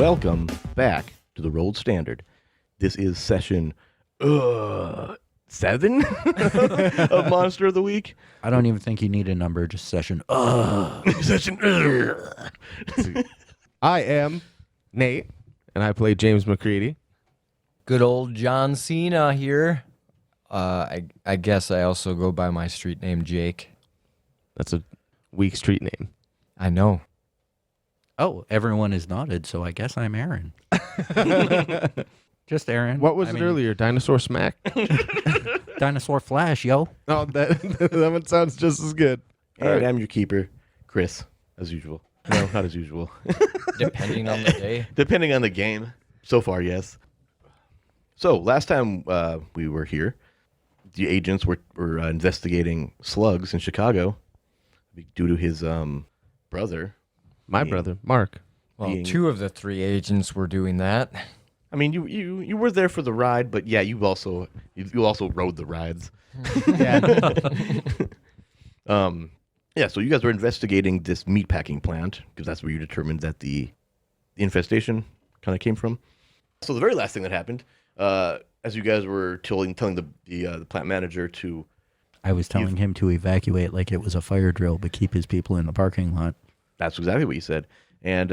Welcome back to the Rolled Standard. This is session 7 of Monster of the Week. I don't even think you need a number, just session. Session. I am Nate, and I play James McCready. Good old John Cena here. I guess I also go by my street name, Jake. That's a weak street name. I know. Oh, everyone is nodded, so I guess I'm Aaron. Just Aaron. What was it earlier? Dinosaur Smack? Dinosaur Flash, yo. Oh, that one sounds just as good. And I'm your keeper, Chris, as usual. No, not as usual. Depending on the day. Depending on the game. So far, yes. So, last time we were here, the agents were investigating slugs in Chicago due to his brother. My brother, Mark. Well, 2 of the 3 agents were doing that. I mean, you were there for the ride, but yeah, you also rode the rides. Yeah. Yeah, so you guys were investigating this meatpacking plant because that's where you determined that the infestation kind of came from. So the very last thing that happened, as you guys were telling the plant manager to, I was telling him to evacuate like it was a fire drill, but keep his people in the parking lot. that's exactly what you said, and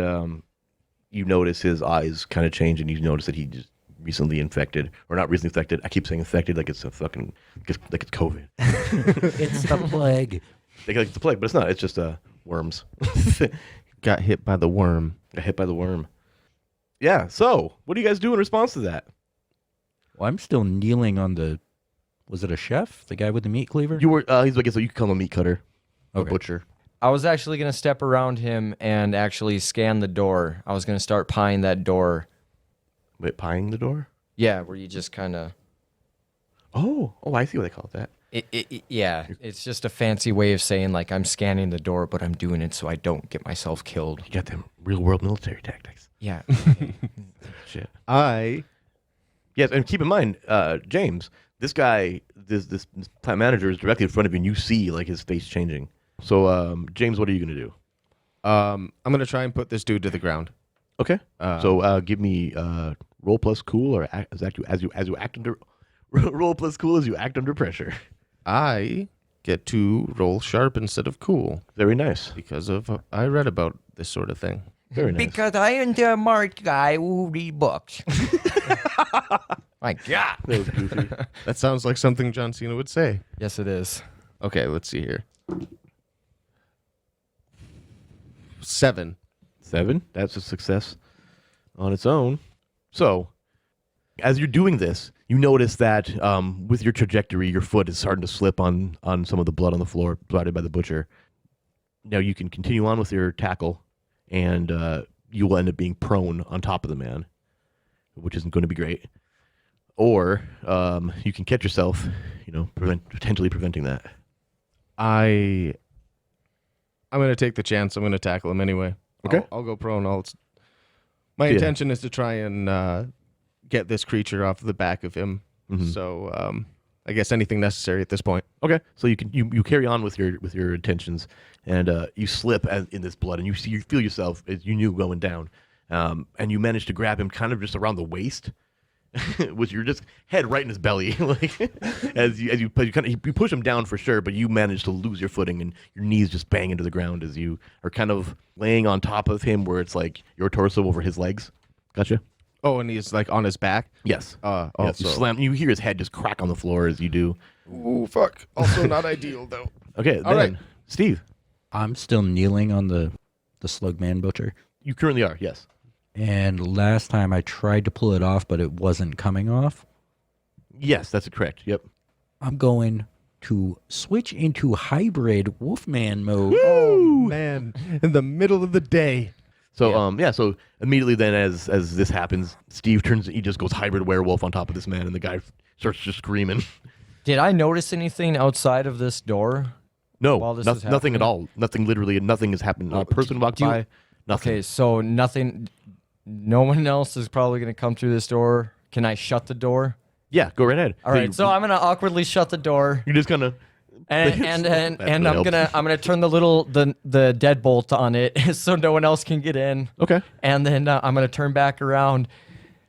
you notice his eyes kind of change, and you notice that he just recently infected, or not recently infected. I keep saying infected like it's a fucking like it's COVID. It's the plague. Like it's a plague, but it's not. It's just worms. Got hit by the worm. Got hit by the worm. Yeah. So, what do you guys do in response to that? Well, I'm still kneeling on the... Was it a chef? The guy with the meat cleaver? You were. He's like, so you can call him a meat cutter, a Okay. butcher. I was actually going to step around him and actually scan the door. I was going to start pieing that door. Wait, pieing the door? Yeah, where you just kind of... Oh, I see what they call it that. Yeah, it's just a fancy way of saying, like, I'm scanning the door, but I'm doing it so I don't get myself killed. You got them real world military tactics. Yeah. Shit. Yes, and keep in mind, James, this guy, this plant manager is directly in front of you, and you see like his face changing. So, James, what are you gonna do? I'm gonna try and put this dude to the ground. Okay. So, give me roll plus cool, or as you act under roll plus cool as you act under pressure. I get to roll sharp instead of cool Very nice. because of I read about this sort of thing. Very nice. Because I am the smart guy who read books. My God. That was goofy. That sounds like something John Cena would say. Yes, it is. Okay, let's see here. 7. 7. That's a success on its own. So, as you're doing this, you notice that with your trajectory, your foot is starting to slip on some of the blood on the floor provided by the butcher. Now you can continue on with your tackle, and you will end up being prone on top of the man, which isn't going to be great. Or you can catch yourself, potentially preventing that. I'm gonna take the chance. I'm gonna tackle him anyway. Okay. I'll go prone. My intention is to try and get this creature off the back of him. Mhm. So I guess anything necessary at this point. Okay, so you carry on with your intentions, and you slip in this blood, and you feel yourself as you knew going down, and you manage to grab him kind of just around the waist, with your just head right in his belly, like as you push him down for sure, but you manage to lose your footing, and your knees just bang into the ground as you are kind of laying on top of him, where it's like your torso over his legs. Gotcha. Oh, and he's like on his back. Yes. Oh, Yes, you slam. You hear his head just crack on the floor as you do. Ooh, fuck. Also not ideal though. Okay, All then right. Steve, I'm still kneeling on the slug man butcher. you currently are. Yes. And last time I tried to pull it off, but it wasn't coming off. Yes, that's correct. Yep. I'm going to switch into hybrid Wolfman mode. Oh man, in the middle of the day. So so immediately then as this happens, Steve he just goes hybrid werewolf on top of this man, and the guy starts just screaming. Did I notice anything outside of this door? No, While this is nothing at happening? all. Nothing has happened. Not a person walked do you- by. Nothing. Okay, so nothing. No one else is probably going to come through this door. Can I shut the door? Yeah, go right ahead. All right, so I'm going to awkwardly shut the door. you just kind of And That I'm helps. gonna turn the deadbolt on it so no one else can get in. Okay. And then I'm gonna turn back around.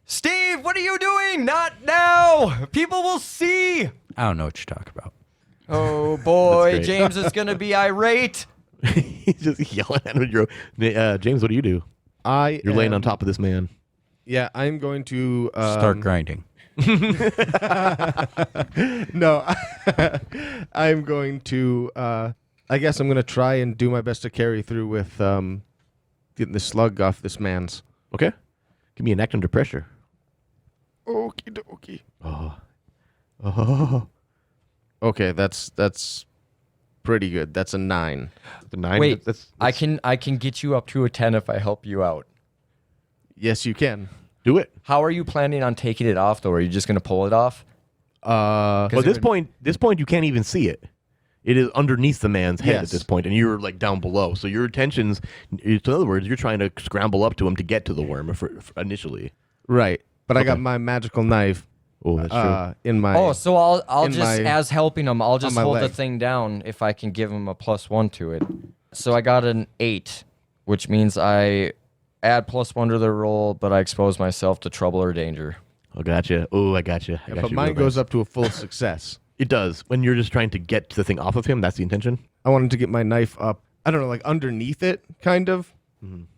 Steve, what are you doing? Not now. People will see. I don't know what you're talking about. Oh boy, That's great. James is gonna be irate. He's just yelling at him. James, what do you do? You're laying on top of this man. Yeah, I'm going to Start grinding. No, I'm going to. I guess I'm going to try and do my best to carry through with getting the slug off this man's. Okay. Give me an act under pressure. Okie dokie. Oh. Okay, that's pretty good. That's a 9. The 9. Wait, That's I can get you up to a 10 if I help you out. Yes, you can. do it. How are you planning on taking it off, though? Are you just gonna pull it off? Well, it this point, you can't even see it. It is underneath the man's head at Yes. this point, and you're like down below. So your attention's, in other words, you're trying to scramble up to him to get to the worm initially. Right, but I Okay. got my magical knife Oh, that's true. in my. Oh, so I'll in just my- as helping him, I'll just my hold the leg. thing down if I can give him a +1 to it. So I got an 8, which means I add +1 to the roll, but I expose myself to trouble or danger. Oh, gotcha. Oh, I gotcha. I got but you mine real goes bad. up to a full success. It does. When you're just trying to get the thing off of him, that's the intention. I wanted to get my knife up. I don't know, like underneath it, kind of,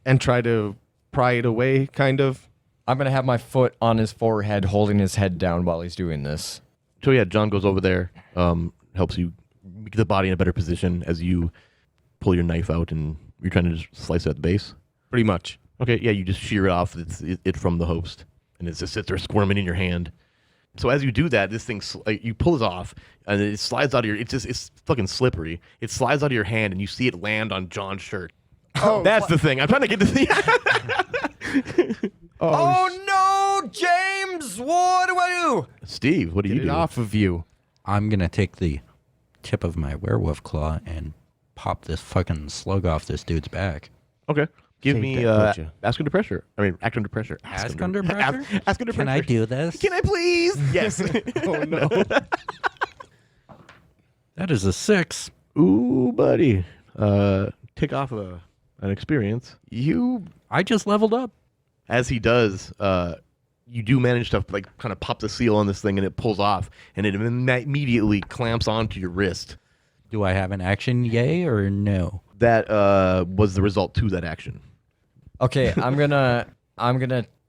and try to pry it away, kind of. I'm gonna have my foot on his forehead, holding his head down while he's doing this. So yeah, John goes over there, helps you get the body in a better position as you pull your knife out, and you're trying to just slice it at the base. Pretty much. Okay, yeah, you just shear it off. It from the host, and it just sits there squirming in your hand. So as you do that, this thing you pull it off, and it slides out of your. It's fucking slippery. It slides out of your hand, and you see it land on John's shirt. Oh, That's the thing. I'm trying to get to the. Oh no, James! What do I do? Steve, what do you Get it do? off of you. I'm going to take the tip of my werewolf claw and pop this fucking slug off this dude's back. Okay, give Save me that, would ya? ask under pressure. I mean, act under pressure. Ask under pressure? Ask under Can pressure. I do this? Can I please? Yes. Oh no. That is a 6. Ooh, buddy. Take off an experience. I just leveled up. As he does, you do manage to like kind of pop the seal on this thing, and it pulls off, and it immediately clamps onto your wrist. Do I have an action, yay or no? That was the result to that action. Okay, I'm gonna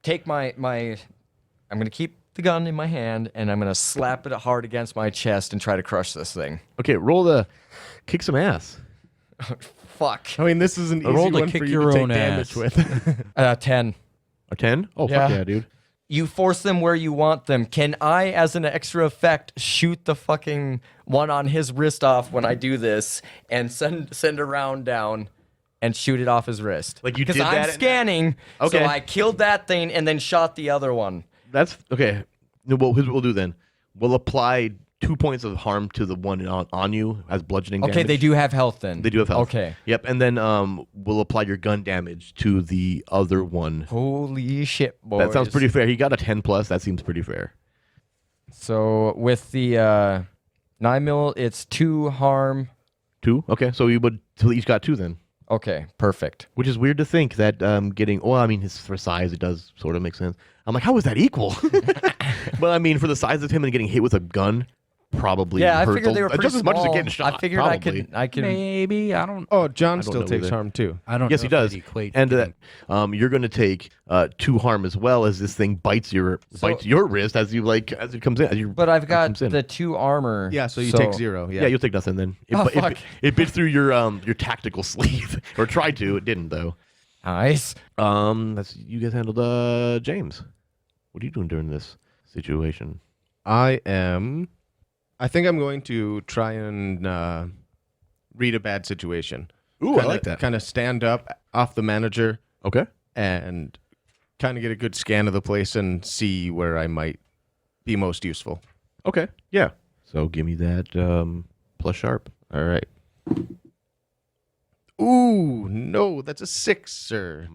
take I'm gonna keep the gun in my hand and I'm gonna slap it hard against my chest and try to crush this thing. Okay, roll the kick some ass. Fuck. I mean, this is an easy roll to one kick for you your to take own damage ass. with. 10. A 10? Oh, Yeah. fuck yeah, dude. You force them where you want them. Can I, as an extra effect, shoot the fucking one on his wrist off when I do this and send a round down and shoot it off his wrist? Like you Because did I'm that? scanning, Okay. so I killed that thing and then shot the other one. That's okay. No, well, here's what we'll do then. We'll apply 2 points of harm to the one on you as bludgeoning damage. Okay, they do have health then. They do have health. Okay. Yep, and then we'll apply your gun damage to the other one. Holy shit, boys. That sounds pretty fair. He got a 10 plus. That seems pretty fair. So with the 9mm, it's 2 harm. 2? Okay, so we would so each got 2 then. Okay, perfect. Which is weird to think that getting. Well, I mean, for size, it does sort of make sense. I'm like, how is that equal? But I mean, for the size of him and getting hit with a gun, probably. Yeah, I hurts figured they were pretty just as much as small. getting shot. I figured probably. I could. Maybe. I don't Oh, John I don't still know takes either. harm too. I don't Yes, know he if does. that equates And getting- you're going to take 2 harm as well as this thing bites your wrist as it comes in. As you, But I've as it got comes in. the 2 armor. Yeah, so you take 0. Yeah, Yeah. you'll take nothing then. It, Oh, bu- fuck. it bit through your tactical sleeve, or tried to. It didn't though. Nice. You guys handled James. What are you doing during this situation? I think I'm going to try and read a bad situation. Ooh, I like that. Kind of stand up off the manager Okay. and kind of get a good scan of the place and see where I might be most useful. Okay. Yeah. So give me that plus sharp. All right. Ooh, no, that's a 6, sir.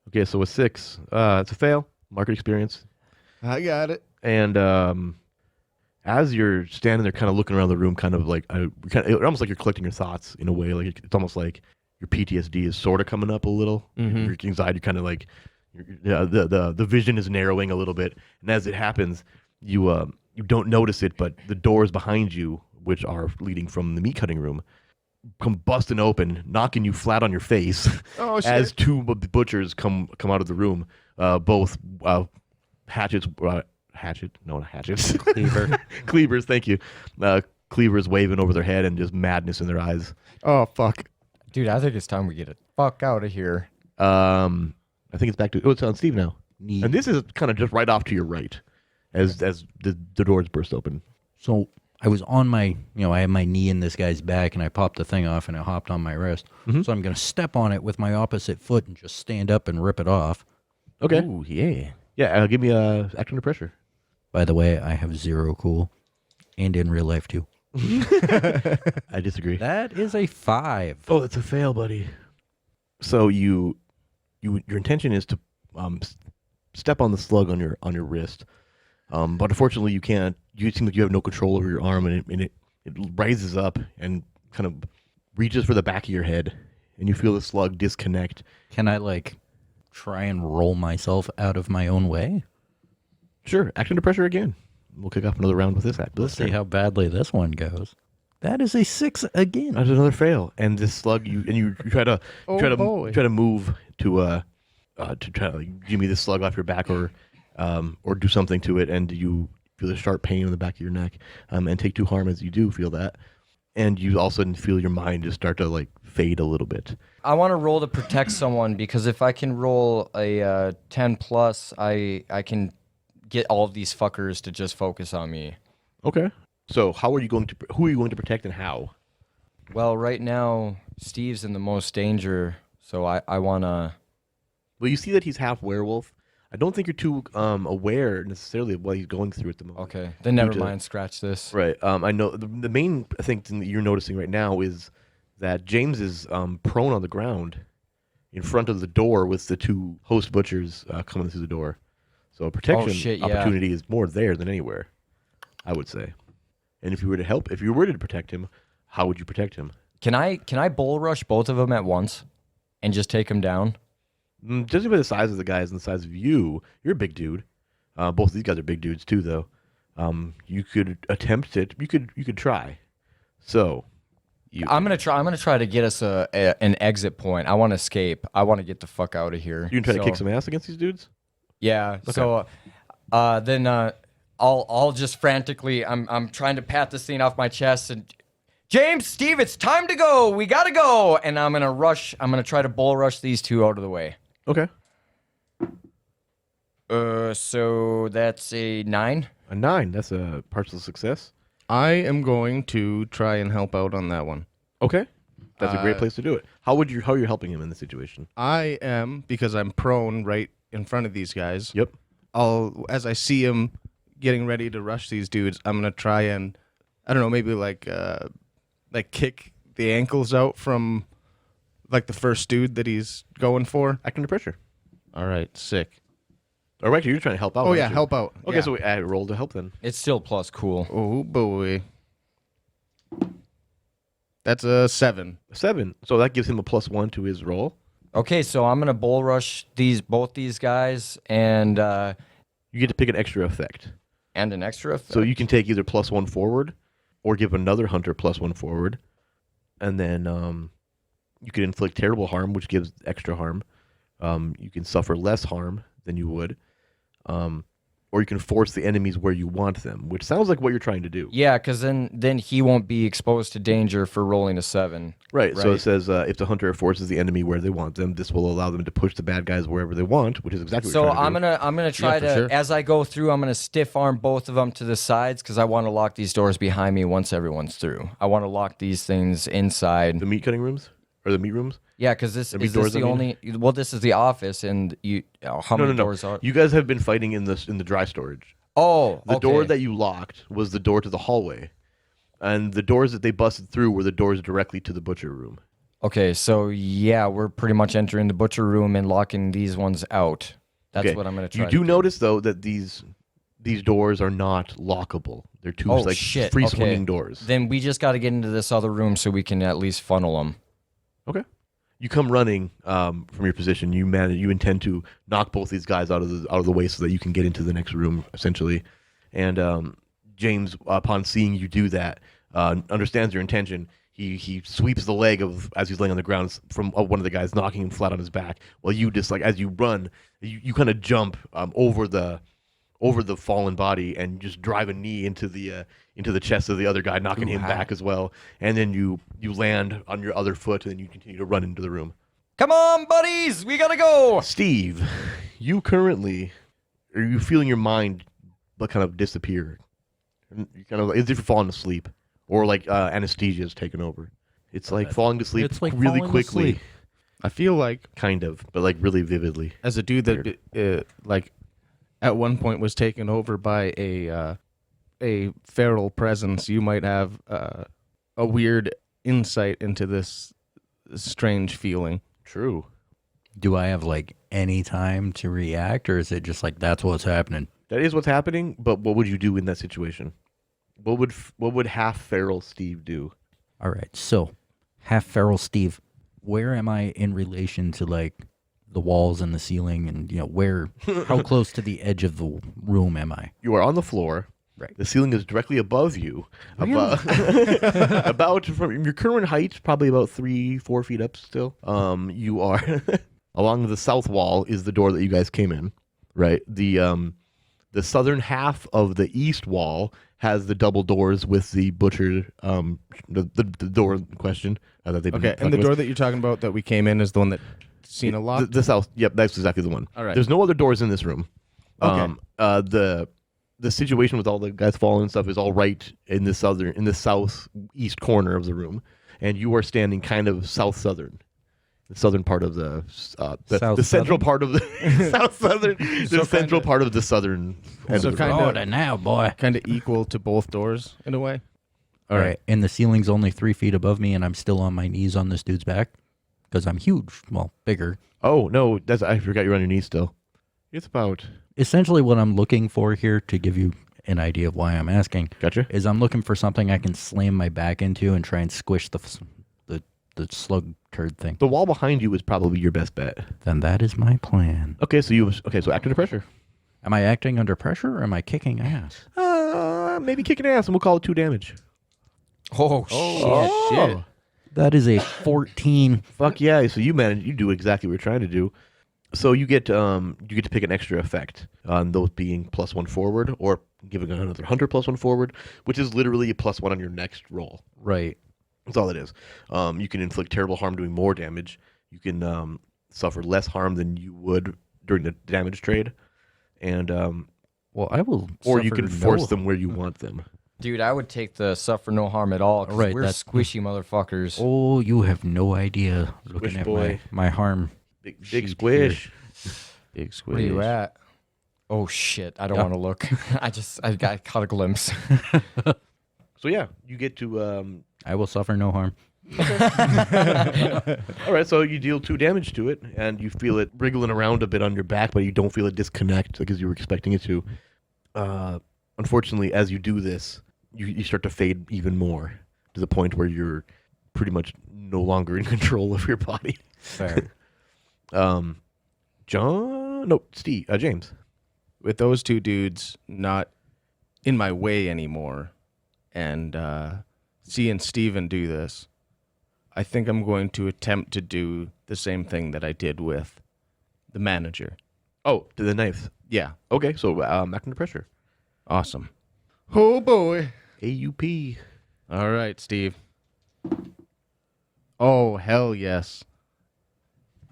Okay, so a 6. It's a fail. Market experience. I got it. And as you're standing there, kind of looking around the room, kind of like almost like you're collecting your thoughts in a way. Like it's almost like your PTSD is sort of coming up a little. Your anxiety, kind of like the vision is narrowing a little bit, and as it happens, you don't notice it, but the doors behind you, which are leading from the meat cutting room, come busting open, knocking you flat on your face. Oh, shit. As two of the butchers come out of the room, both hatchets. No, not hatchets. Cleavers, thank you. Cleavers waving over their head and just madness in their eyes. Oh, fuck. Dude, I think it's time we get the fuck out of here. I think it's back to it's on Steve now, and this is kind of just right off to your right, as the doors burst open. So I was on my, I had my knee in this guy's back, and I popped the thing off, and it hopped on my wrist. So I'm gonna step on it with my opposite foot and just stand up and rip it off. Okay. Ooh, yeah. Yeah, give me a act under pressure. By the way, I have 0 cool, and in real life too. I disagree. That is a 5. Oh, that's a fail, buddy. So your intention is to step on the slug on your wrist, but unfortunately you can't. You seem like you have no control over your arm, and it rises up and kind of reaches for the back of your head, and you feel the slug disconnect. Can I try and roll myself out of my own way? Sure, act under pressure again. We'll kick off another round with this act. Let's see how badly this one goes. That is a 6 again. That's another fail, and this slug you try to boy. try to move to try to give me this slug off your back or do something to it, and you feel a sharp pain in the back of your neck, and take 2 harm as you do feel that, and you also feel your mind just start to fade a little bit. I want to roll to protect someone because if I can roll a 10 plus, I can get all of these fuckers to just focus on me. Okay. So who are you going to protect and how? Well, right now Steve's in the most danger, so I want to. Well, you see that he's half werewolf. I don't think you're too aware necessarily of what he's going through at the moment. Okay, then never mind. Scratch this. Right. I know the main thing that you're noticing right now is that James is prone on the ground in front of the door with the 2 host butchers coming through the door. So a protection opportunity is more there than anywhere, I would say. And if you were to protect him, how would you protect him? Can I bull rush both of them at once and just take them down? Judging by the size of the guys and the size of you, you're a big dude. Both of these guys are big dudes too, though. You could attempt it. You could try. So, I'm gonna try to get us an exit point. I want to escape. I want to get the fuck out of here. You can try to kick some ass against these dudes. Yeah. Okay. So, then I'll just frantically. I'm trying to pat this thing off my chest and. James, Steve, it's time to go. We gotta go. And I'm gonna rush. I'm gonna try to bull rush these 2 out of the way. Okay. So that's a 9. A 9. That's a partial success. I am going to try and help out on that one. Okay. That's a great place to do it. How are you helping him in this situation? I am, because I'm prone right in front of these guys. Yep. As I see him getting ready to rush these dudes, I'm gonna try and, I don't know, maybe kick the ankles out from the first dude that he's going for. Act under pressure. All right, sick. All right, you're trying to help out. Oh yeah, aren't you? help out. Okay, Yeah. so I roll to help then. It's still plus cool. Oh boy. That's a 7. 7. So that gives him a +1 to his roll. Okay, so I'm gonna bull rush both these guys and You get to pick an extra effect. an extra effect. So you can take either +1 forward, or give another hunter +1 forward, and then you can inflict terrible harm, which gives extra harm. You can suffer less harm than you would, or you can force the enemies where you want them, which sounds like what you're trying to do. Yeah, because then he won't be exposed to danger for rolling a 7. Right. So it says if the hunter forces the enemy where they want them, this will allow them to push the bad guys wherever they want, which is exactly what So you're trying to do. I'm gonna try for to sure. as I go through, I'm gonna stiff arm both of them to the sides because I want to lock these doors behind me once everyone's through. I want to lock these things inside. The meat cutting rooms or the meat rooms. Yeah, because this The meat is this doors, the I mean? only. Well, this is the office, and how many doors are? You guys have been fighting in the dry storage. Oh, The okay. door that you locked was the door to the hallway, and the doors that they busted through were the doors directly to the butcher room. Okay, so yeah, we're pretty much entering the butcher room and locking these ones out. That's what I'm gonna try. You do notice though that these these doors are not lockable. They're two Oh, like shit. free Okay. swinging doors. Then we just got to get into this other room so we can at least funnel them. Okay. You come running from your position. You intend to knock both these guys out of the way so that you can get into the next room, essentially. And James, upon seeing you do that, understands your intention. He sweeps the leg as he's laying on the ground from one of the guys, knocking him flat on his back. While you just as you run, you kind of jump over the fallen body and just drive a knee into the chest of the other guy, knocking him back as well. And then you land on your other foot, and then you continue to run into the room. Come on, buddies, we gotta go. Steve, you currently are you feeling your mind kind of disappear? You kind of as if you're falling asleep, or like anesthesia has taken over. It's like falling to sleep It's like really falling quickly, asleep. I feel like kind of, but like really vividly. as a dude that like at one point was taken over by a feral presence, you might have a weird insight into this strange feeling. True. Do I have like any time to react, or is it just like that's what's happening? That is what's happening, but what would you do in that situation? What would half feral Steve do? All right, so half feral Steve, where am I in relation to like the walls and the ceiling, and how close to the edge of the room am I? You are on the floor. Right. The ceiling is directly above you. About from your current height, probably about 3-4 feet up still. You are along the south wall is the door that you guys came in. Right. The southern half of the east wall has the double doors with the butcher, the door in question that they've been Okay, and fucking the with. door that you're talking about that we came in is the one that seen a lot. The south, yep, that's exactly the one. All right. There's no other doors in this room. Okay. The situation with all the guys falling and stuff is all right in the southeast corner of the room, and you are standing kind of southern. The southern part of the central part of the south southern, the central part of the southern end So of the room. kinda- Order now, boy. Kind of equal to both doors in a way. All right, and the ceiling's only 3 feet above me, and I'm still on my knees on this dude's back because I'm huge, well, bigger. Oh no, I forgot you're on your knees still. It's about Essentially, what I'm looking for here, to give you an idea of why I'm asking, gotcha. is I'm looking for something I can slam my back into and try and squish the slug turd thing. The wall behind you is probably your best bet. Then that is my plan. Okay, so act under pressure. Am I acting under pressure, or am I kicking ass? Maybe kick an ass, and we'll call it 2 damage. Oh, shit. Shit. That is a 14. Fuck yeah! So you do exactly what you're trying to do. So you get to pick an extra effect on those being +1 forward, or giving another hunter +1 forward, which is literally a +1 on your next roll. Right. That's all it is. You can inflict terrible harm doing more damage. You can suffer less harm than you would during the damage trade, and Well, I will. or you suffer can force no- them where you want them. Dude, I would take the suffer no harm at all. 'Cause Right, we're that's- squishy motherfuckers. Oh, you have no idea. Looking Squish at boy. my harm. Big Sheet squish. Big squish. Where you at? Oh shit! I don't want to look. I caught a glimpse. So yeah, you get to. I will suffer no harm. All right, so you deal 2 damage to it, and you feel it wriggling around a bit on your back, but you don't feel it disconnect because you were expecting it to. Unfortunately, as you do this, you start to fade even more to the point where you're pretty much no longer in control of your body. Fair. James. With those two dudes not in my way anymore, and seeing Steven do this, I think I'm going to attempt to do the same thing that I did with the manager. Oh, to the knife. Yeah, Okay, so act under pressure. awesome. Oh boy. AUP. All right, Steve. Oh, hell yes.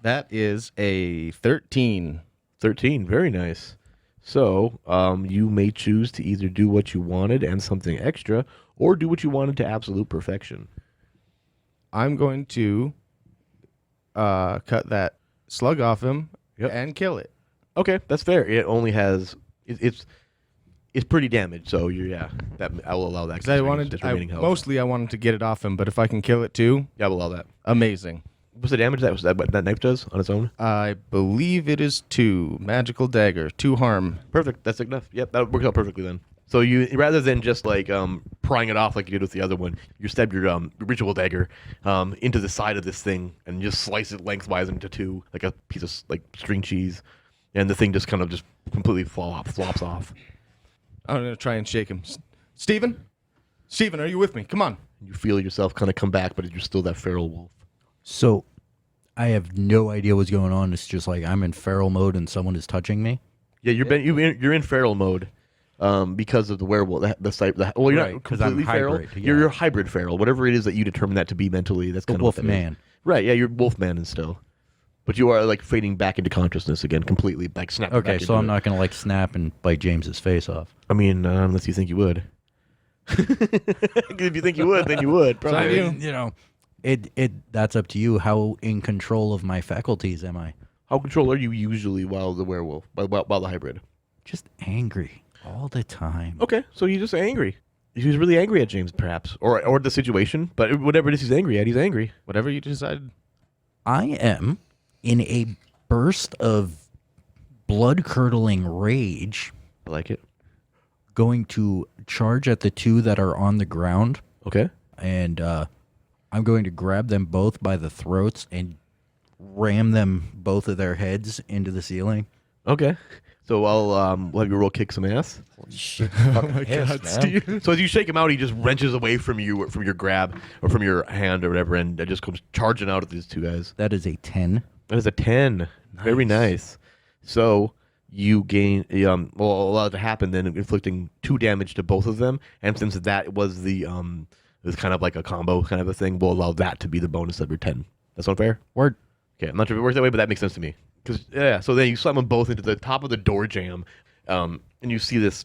That is a 13. 13, very nice. So, you may choose to either do what you wanted and something extra, or do what you wanted to absolute perfection. I'm going to cut that slug off him and kill it. Okay, that's fair. It only has it's pretty damaged, so that I will allow that. Because I wanted, remaining health. mostly I wanted to get it off him, but if I can kill it too, Yeah, I will allow that. amazing. What's the damage that knife does on its own? I believe it is 2 magical dagger, 2 harm. Perfect. That's enough. Yep, that works out perfectly then. So you, rather than just like prying it off like you did with the other one, you stab your ritual dagger into the side of this thing and just slice it lengthwise into 2, like a piece of like string cheese, and the thing just kind of just completely flops off. I'm gonna try and shake him. Steven, are you with me? Come on. You feel yourself kind of come back, but you're still that feral wolf. So, I have no idea what's going on. It's just like I'm in feral mode and someone is touching me. Yeah, you're in feral mode. Because of the werewolf, well, you're Right, not 'cause I'm completely feral. hybrid, yeah. You're hybrid feral, whatever it is that you determine that to be mentally. That's The kind of wolf what that is. man. Right? Yeah, you're wolf man and still, but you are like fading back into consciousness again, completely like snapping. Okay, back so into I'm it. not gonna like snap and bite James's face off. I mean, unless you think you would. If you think you would, then you would. Probably. I mean, You know, that's up to you. How in control of my faculties am I? How control are you usually while the werewolf, while the hybrid? Just angry all the time. Okay, so he's just angry. He's really angry at James, perhaps, or the situation. But whatever it is, he's angry at. He's angry. whatever you decide. I am in a burst of blood-curdling rage I like it. going to charge at the 2 that are on the ground, Okay. and I'm going to grab them both by the throats and ram them both of their heads into the ceiling. Okay. So we'll have you roll kick some ass. Shit, Oh my God, Steve. So as you shake him out, he just wrenches away from you, from your grab, or from your hand or whatever, and just comes charging out at these 2 guys. That is a 10. That is a 10. Very nice. So you gain, allow it to happen, then inflicting 2 damage to both of them, and since that was it was kind of like a combo kind of a thing, we'll allow that to be the bonus of your 10. That's not fair? Word. Okay, I'm not sure if it works that way, but that makes sense to me. Because so then you slam them both into the top of the door jamb, and you see this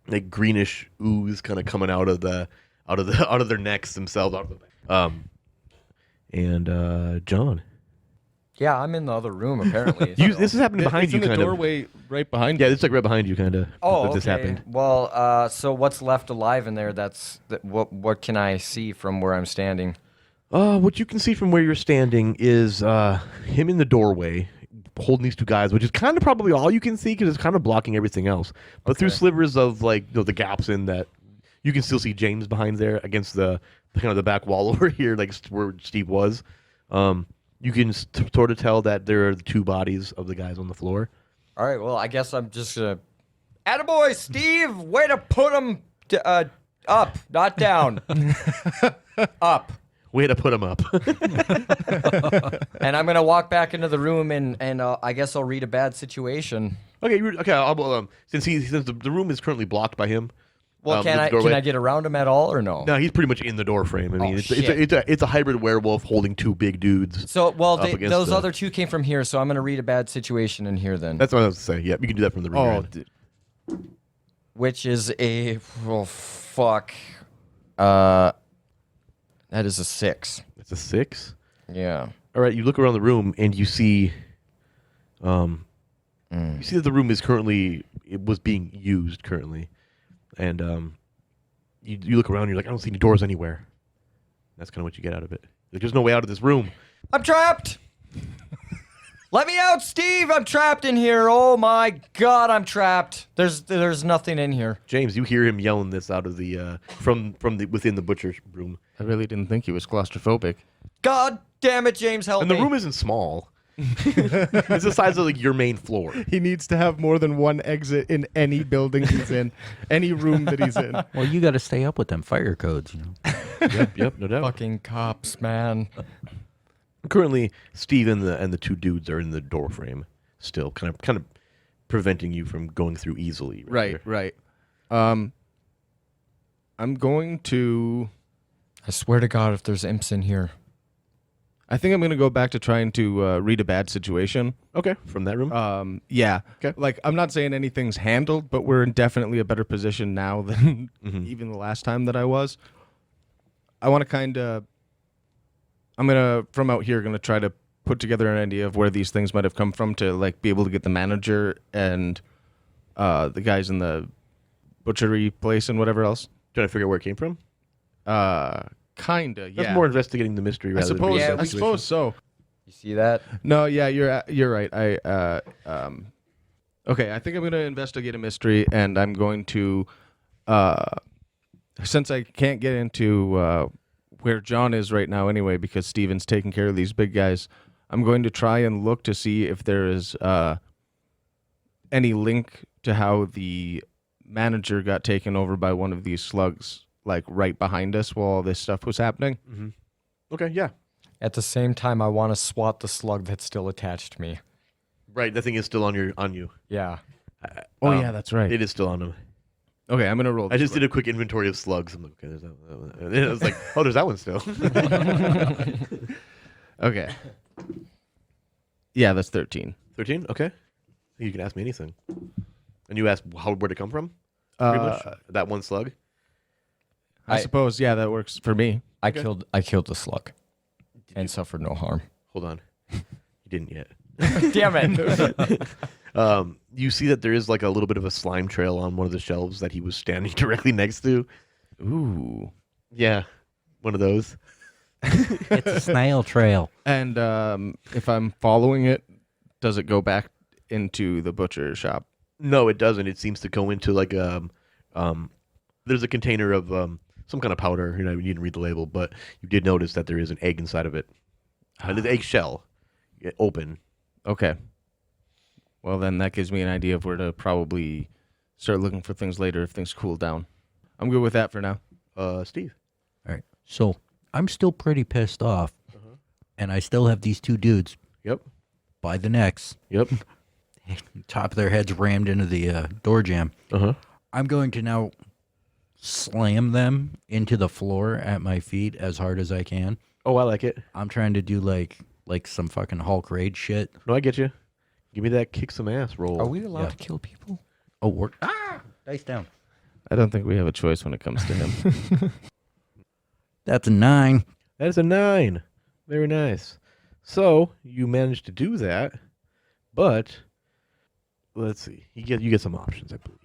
like greenish ooze kind of coming out of their necks themselves. And John, Yeah, I'm in the other room apparently. this is happening behind It's you, in the kind doorway right behind of. you. Yeah, it's like right behind you, kind of. Oh, This okay. happened. Well, so what's left alive in there? What can I see from where I'm standing? What you can see from where you're standing is him in the doorway, holding these 2 guys, which is kind of probably all you can see because it's kind of blocking everything else. But through Okay. slivers of like the gaps in that, you can still see James behind there against the kind of the back wall over here, like where Steve was. You can sort of tell that there are the 2 bodies of the guys on the floor. All right, well, I guess I'm just gonna. Attaboy, Steve! Way to put him up, not down. Up. Way to put them up. And I'm gonna walk back into the room and I guess I'll read a bad situation. Okay. Since the room is currently blocked by him. Well, the can doorway- I get around him at all or no? No, he's pretty much in the door frame. I mean, Oh, it's shit. a hybrid werewolf holding 2 big dudes. So, well, up against those the- other 2 came from here, so I'm gonna read a bad situation in here then. That's what I was to say. Yeah, you can do that from the rear. Oh, end. dude. Which is a fuck. That is a 6. It's a 6. Yeah. All right, you look around the room and you see, you see that the room is was being used currently, and you look around and you're like, I don't see any doors anywhere. That's kind of what you get out of it. Like, there's no way out of this room. I'm trapped. Let me out, Steve. I'm trapped in here. Oh my God, I'm trapped. There's nothing in here. James, you hear him yelling this out of the from the within the butcher's room, I really didn't think he was claustrophobic. God damn it, James, help and me. the room isn't small. It's the size of like your main floor. He needs to have more than one exit in any building he's in, any room that he's in. Well, you got to stay up with them fire codes, you know. Yep, no doubt. Fucking cops, man. Currently, Steve and the 2 dudes are in the door frame, still kind of preventing you from going through easily. Right, there. right. I'm going to. I swear to God, if there's imps in here. I think I'm going to go back to trying to read a bad situation. Okay, from that room. Yeah. Okay. Like, I'm not saying anything's handled, but we're in definitely a better position now than even the last time that I was. I want to kind of. I'm going to, from out here, going to try to put together an idea of where these things might have come from to, like, be able to get the manager and the guys in the butchery place and whatever else. Trying to figure out where it came from. Kinda, yeah. That's more investigating the mystery I rather than suppose. reading Yeah, the I situation. suppose so. You see that? No, yeah, you're right. Okay, I think I'm gonna investigate a mystery, and I'm going to, since I can't get into where John is right now anyway, because Steven's taking care of these big guys, I'm going to try and look to see if there is any link to how the manager got taken over by one of these slugs, like right behind us while all this stuff was happening. Okay, yeah. At the same time, I want to swat the slug that's still attached to me. Right, that thing is still on you. Yeah. Oh yeah, that's right. It is still on him. Okay, I'm gonna roll. I just did a quick inventory of slugs. I'm like, okay, there's that one. And then I was like, oh, there's that one still. Okay. Yeah, that's 13. 13? Okay. You can ask me anything. And you asked where'd it come from? Pretty much. That one slug? I suppose, yeah, that works for me. I killed the slug and suffered no harm. Hold on. You didn't yet. Damn it. You see that there is like a little bit of a slime trail on one of the shelves that he was standing directly next to. Ooh. Yeah, one of those. It's a snail trail. And if I'm following it, does it go back into the butcher shop? No, it doesn't. It seems to go into like there's a container of some kind of powder. You didn't read the label, but you did notice that there is an egg inside of it. An egg shell, open. Okay. Well, then that gives me an idea of where to probably start looking for things later if things cool down. I'm good with that for now. Steve. All right. So I'm still pretty pissed off, and I still have these two dudes Yep. by the necks, Yep. top of their heads rammed into the door jamb. Uh-huh. I'm going to now slam them into the floor at my feet as hard as I can. Oh, I like it. I'm trying to do like some fucking Hulk rage shit. No, I get you. Give me that kick some ass roll. Are we allowed Yeah. to kill people? Oh, work. Dice down. I don't think we have a choice when it comes to him. That's a 9. That is a 9. Very nice. So you managed to do that, but let's see. You get some options, I believe.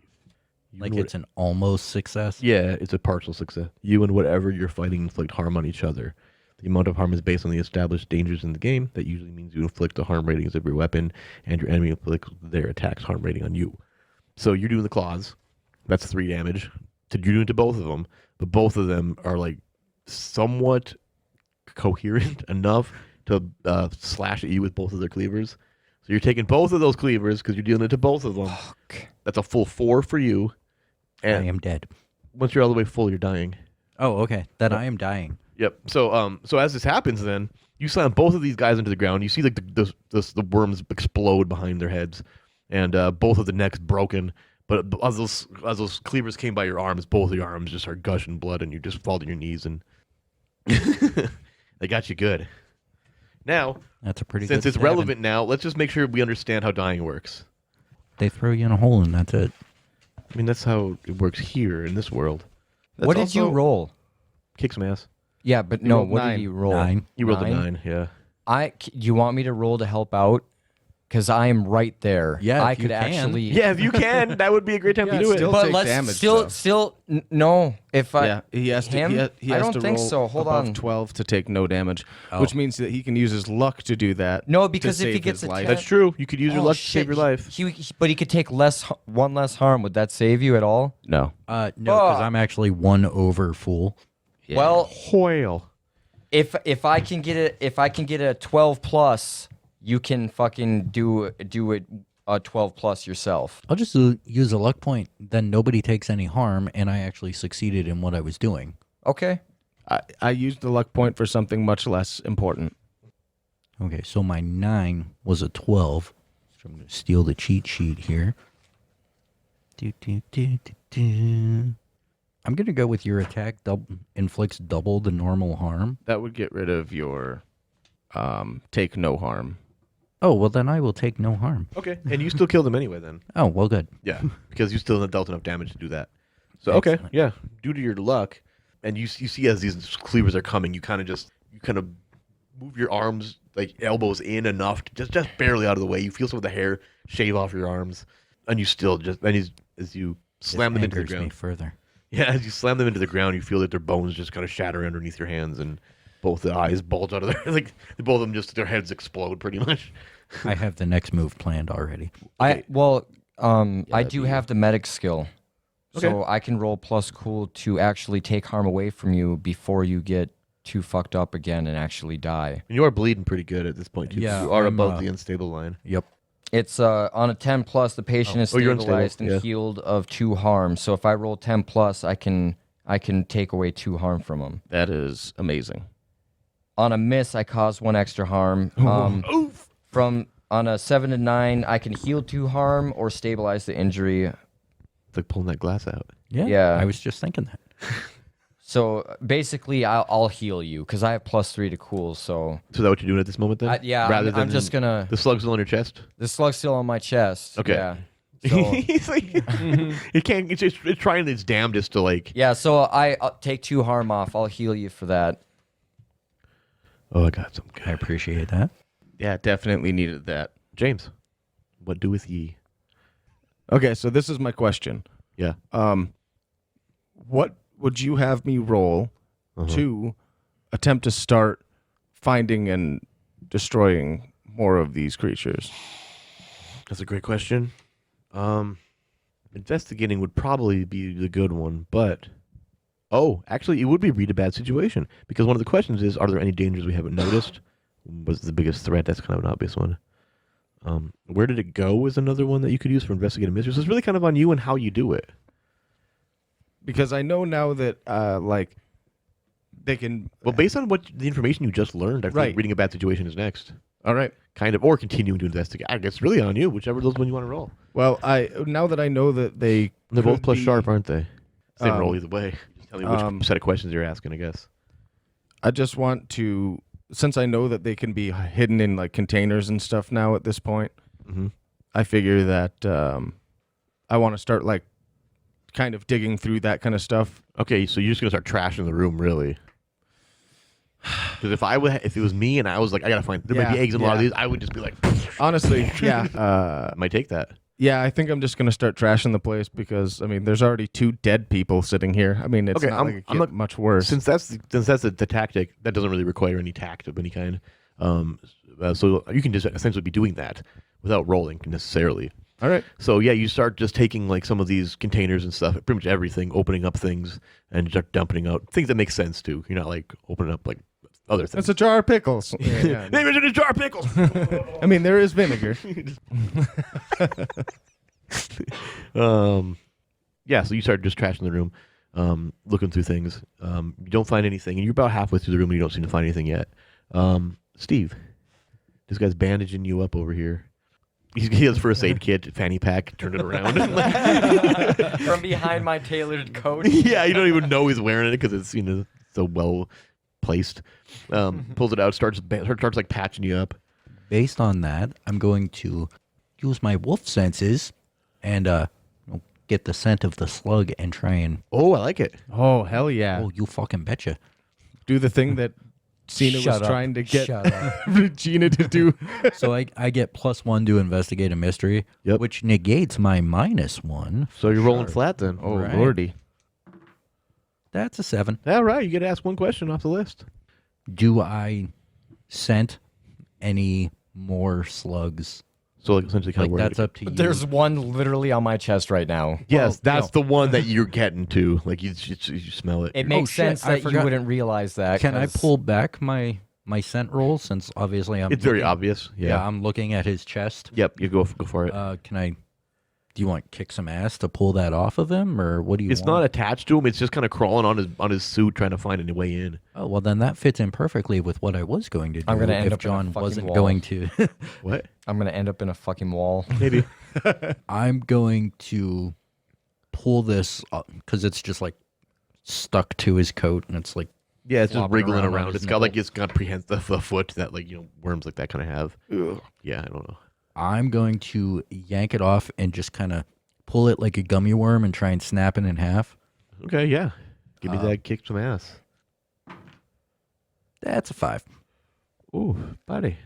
Like it's an almost success. Yeah, it's a partial success. You and whatever you're fighting inflict harm on each other. The amount of harm is based on the established dangers in the game. That usually means you inflict the harm ratings of your weapon, and your enemy inflicts their attack's harm rating on you. So you're doing the claws. That's 3 damage. You're doing it to both of them, but both of them are like somewhat coherent enough to slash at you with both of their cleavers. So you're taking both of those cleavers because you're dealing it to both of them. Fuck. That's a full 4 for you. And I am dead. once you're all the way full, you're dying. Oh, okay. Then I am dying. Yep. So so as this happens, then you slam both of these guys into the ground. You see like the worms explode behind their heads, and both of the necks broken. But as those cleavers came by your arms, both of your arms just start gushing blood, and you just fall to your knees, and they got you good. Now, That's a pretty since good it's stabbing. relevant now, let's just make sure we understand how dying works. They throw you in a hole and that's it. I mean, that's how it works here in this world. What did you roll? Kick some ass. Yeah, but You no, rolled what 9. did you roll? 9. You rolled a 9, yeah. You want me to roll to help out? Because I am right there. Yeah, I if you could can. actually. Yeah, if you can, that would be a great time Yeah, to do it. still- But take let's damage, still, though. still, no. If I, Yeah, he has to. him? He has I don't to think roll so. Hold above on. 12 to take no damage, Oh. which means that he can use his luck to do that. No, to because if he save gets his a life. That's true. You could use your Oh, luck to save shit. your life. But he could take one less harm. Would that save you at all? No. No, because Fuck. I'm actually 1 over full. Yeah. Well, Hoyle. if I can get a 12 plus, you can fucking do it a 12 plus yourself. I'll just use a luck point. Then nobody takes any harm, and I actually succeeded in what I was doing. Okay. I used the luck point for something much less important. Okay, so my 9 was a 12. So I'm going to steal the cheat sheet here. I'm going to go with your attack inflicts double the normal harm. That would get rid of your take no harm. Oh, well, then I will take no harm. Okay, and you still killed him anyway then. Oh, well, good. Yeah, because you still dealt enough damage to do that. So okay, Excellent. yeah. Due to your luck, and you see as these cleavers are coming, you kind of move your arms like elbows in enough, to just barely out of the way. You feel some of the hair shave off your arms, and you still as you slam them into the Angers me ground. further. Yeah, as you slam them into the ground, you feel that their bones just kind of shatter underneath your hands, and both the eyes bulge out of their like both of them just their heads explode pretty much. I have the next move planned already. I do have the medic skill. So I can roll plus cool to actually take harm away from you before you get too fucked up again and actually die. And you are bleeding pretty good at this point too. Yeah, You are I'm, above the unstable line. Yep. It's on a 10 plus, the patient is you're unstable, stabilized and yeah. healed of 2 harm. So if I roll 10 plus, I can take away 2 harm from him. That is amazing. On a miss, I cause 1 extra harm. From on a 7 to 9, I can heal 2 harm or stabilize the injury. It's like pulling that glass out. Yeah. I was just thinking that. So basically, I'll heal you because I have +3 to cool. So So is that what you're doing at this moment then? I'm just gonna. The slug's still on your chest. The slug's still on my chest. Okay. Yeah. So, He's like, it can't. It's trying its damnedest to like. yeah. So I'll take 2 harm off. I'll heal you for that. Oh, I got some. I appreciate that. Yeah, definitely needed that. James, what doeth ye? Okay, so this is my question. Yeah. What would you have me roll to attempt to start finding and destroying more of these creatures? That's a great question. Investigating would probably be the good one, but actually, it would be read a bad situation because one of the questions is: are there any dangers we haven't noticed? What's the biggest threat? That's kind of an obvious one. Where did it go? Is another one that you could use for investigating mysteries. So it's really kind of on you and how you do it. Because I know now that like they can. Well, based on what the information you just learned, I think Right. reading a bad situation is next. All right. Kind of, or continuing to investigate. I guess it's really on you, whichever of those one you want to roll. Well, now that I know that they They're both could plus be- sharp, aren't they? Same Um, roll either way. Just tell me which set of questions you're asking, I guess. I just want to, since I know that they can be hidden in like containers and stuff now at this point. Mm-hmm. I figure that I want to start like kind of digging through that kind of stuff. Okay, so you're just gonna start trashing the room, really? Because if it was me and I was like, I gotta find there might be eggs in a lot of yeah. these, I would just be like, Honestly, yeah. I might take that. Yeah, I think I'm just gonna start trashing the place because I mean, there's already 2 dead people sitting here. I mean, it's Okay, not like it I'm get not- much worse. Since that's the tactic, that doesn't really require any tact of any kind. So you can just essentially be doing that without rolling necessarily. All right. So yeah, you start just taking like some of these containers and stuff, pretty much everything, opening up things and start dumping out things that make sense too. You're not like opening up like other things. That's a jar of pickles. Yeah, Name it in a jar of pickles. I mean, there is vinegar. Yeah, so you start just trashing the room, looking through things. You don't find anything, and you're about halfway through the room and you don't seem to find anything yet. Steve, this guy's bandaging you up over here. He has first aid kit, fanny pack, turned it around. From behind my tailored coat. Yeah, you don't even know he's wearing it because it's so well placed. Pulls it out, starts like patching you up. Based on that, I'm going to use my wolf senses and get the scent of the slug and try and. Oh, I like it. Oh, hell yeah. Oh, you fucking betcha. Do the thing that Cena Shut was up. trying to get Shut up. Regina to do. So I get +1 to investigate a mystery, Yep. which negates my -1. So you're rolling flat then. Oh, Right. lordy. That's a 7. All right, you get to ask one question off the list. Do I scent any more slugs? So like essentially kind Like, of that's up to you. There's one literally on my chest right now. Yes, Well, that's the one that you're getting to. Like you smell it. It makes shit, sense I that you forgot. wouldn't realize that. Can I 'cause pull back my scent roll since obviously I'm It's very looking- obvious. Yeah, Yeah. I'm looking at his chest. Yep. You go for it. Can I? Do you want kick some ass to pull that off of him, or what do you? It's want? not attached to him. It's just kind of crawling on his suit, trying to find a way in. Oh well, then that fits in perfectly with what I was going to do. I'm gonna end if up in a John fucking wasn't wall. going to. What? I'm gonna end up in a fucking wall. Maybe. I'm going to pull this because it's just like stuck to his coat, and it's like Yeah, it's just Flopping wriggling around on around. his It's got like nipple. it's got prehensile the foot that like worms like that kind of have. Yeah, I don't know. I'm going to yank it off and just kind of pull it like a gummy worm and try and snap it in half. Okay, yeah. Give me that kick some ass. That's a 5. Ooh, buddy.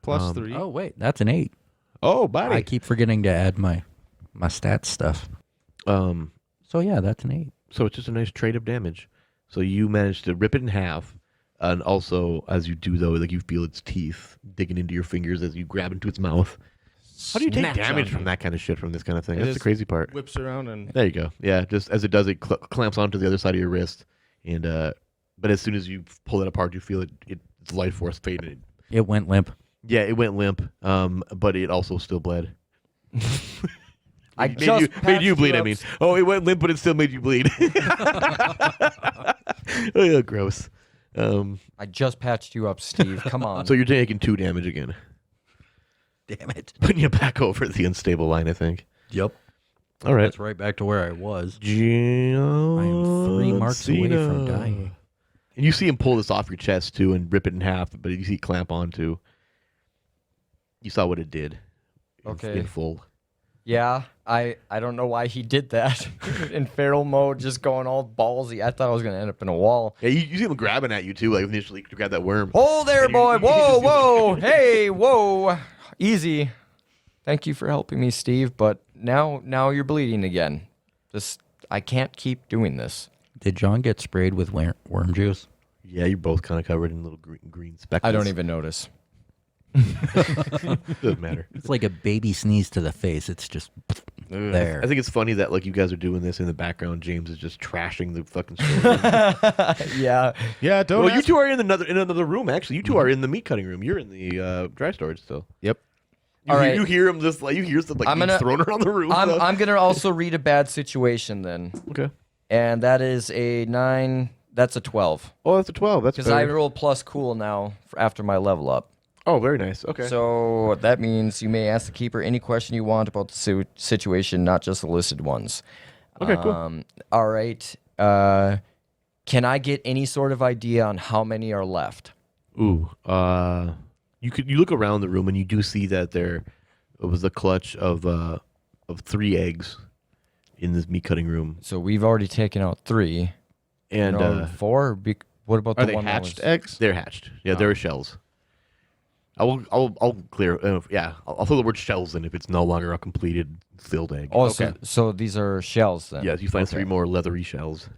Plus 3. Oh wait, that's an 8. Oh, buddy. I keep forgetting to add my stats stuff. So yeah, that's an 8. So it's just a nice trade of damage. So you manage to rip it in half, and also as you do though, like you feel its teeth digging into your fingers as you grab into its mouth. How do you take Snatch damage on from me. that kind of shit from this kind of thing? It That's the just crazy part. Whips around and There you go. Yeah, just as it does, it clamps onto the other side of your wrist, and but as soon as you pull it apart, you feel its life force faded. It went limp. Yeah, it went limp, but it also still bled. I Made just you, made you patched bleed. I up. mean, oh, it went limp, but it still made you bleed. Oh, gross. I just patched you up, Steve. Come on. So you're taking 2 damage again, Damn it. putting you back over the unstable line. I think. Yep. All right. That's right back to where I was. I am 3 marks away from dying. And you see him pull this off your chest too and rip it in half, but you see it clamp onto. You saw what it did. Okay. In full. Yeah, I don't know why he did that. In feral mode, just going all ballsy. I thought I was going to end up in a wall. Yeah, you see him grabbing at you too, like initially to grab that worm. Oh, there, And you- boy. you Whoa, just see whoa. Hey, whoa. Easy. Thank you for helping me, Steve, but now you're bleeding again. I can't keep doing this. Did John get sprayed with worm juice? Yeah, you're both kind of covered in little green speckles. I don't even notice. Doesn't matter. It's like a baby sneeze to the face. It's just there. I think it's funny that like you guys are doing this in the background. James is just trashing the fucking story. Yeah. yeah, don't. Well, you ask- two are in another room. Actually, you two are in the meat cutting room. You're in the dry storage still. Yep. You, All right. You hear him just like you hear some like I'm being gonna- thrown around the room. I'm going to also read a bad situation then. Okay. And that is a 9. That's a 12. Oh, that's a 12. That's Because I better. roll plus cool now after my level up. Oh, very nice. Okay. So that means you may ask the keeper any question you want about the situation, not just the listed ones. Okay, cool. All right. Can I get any sort of idea on how many are left? Ooh. You look around the room and you do see that there was a clutch of 3 eggs in this meat cutting room, So we've already taken out 3. and No, 4. What about Are the they one hatched that was... eggs? they're hatched. Yeah, they're shells. I'll clear. Yeah, I'll throw the word shells in if it's no longer a completed filled egg. Oh, Okay. so these are shells then. Yes, you find Okay. 3 more leathery shells.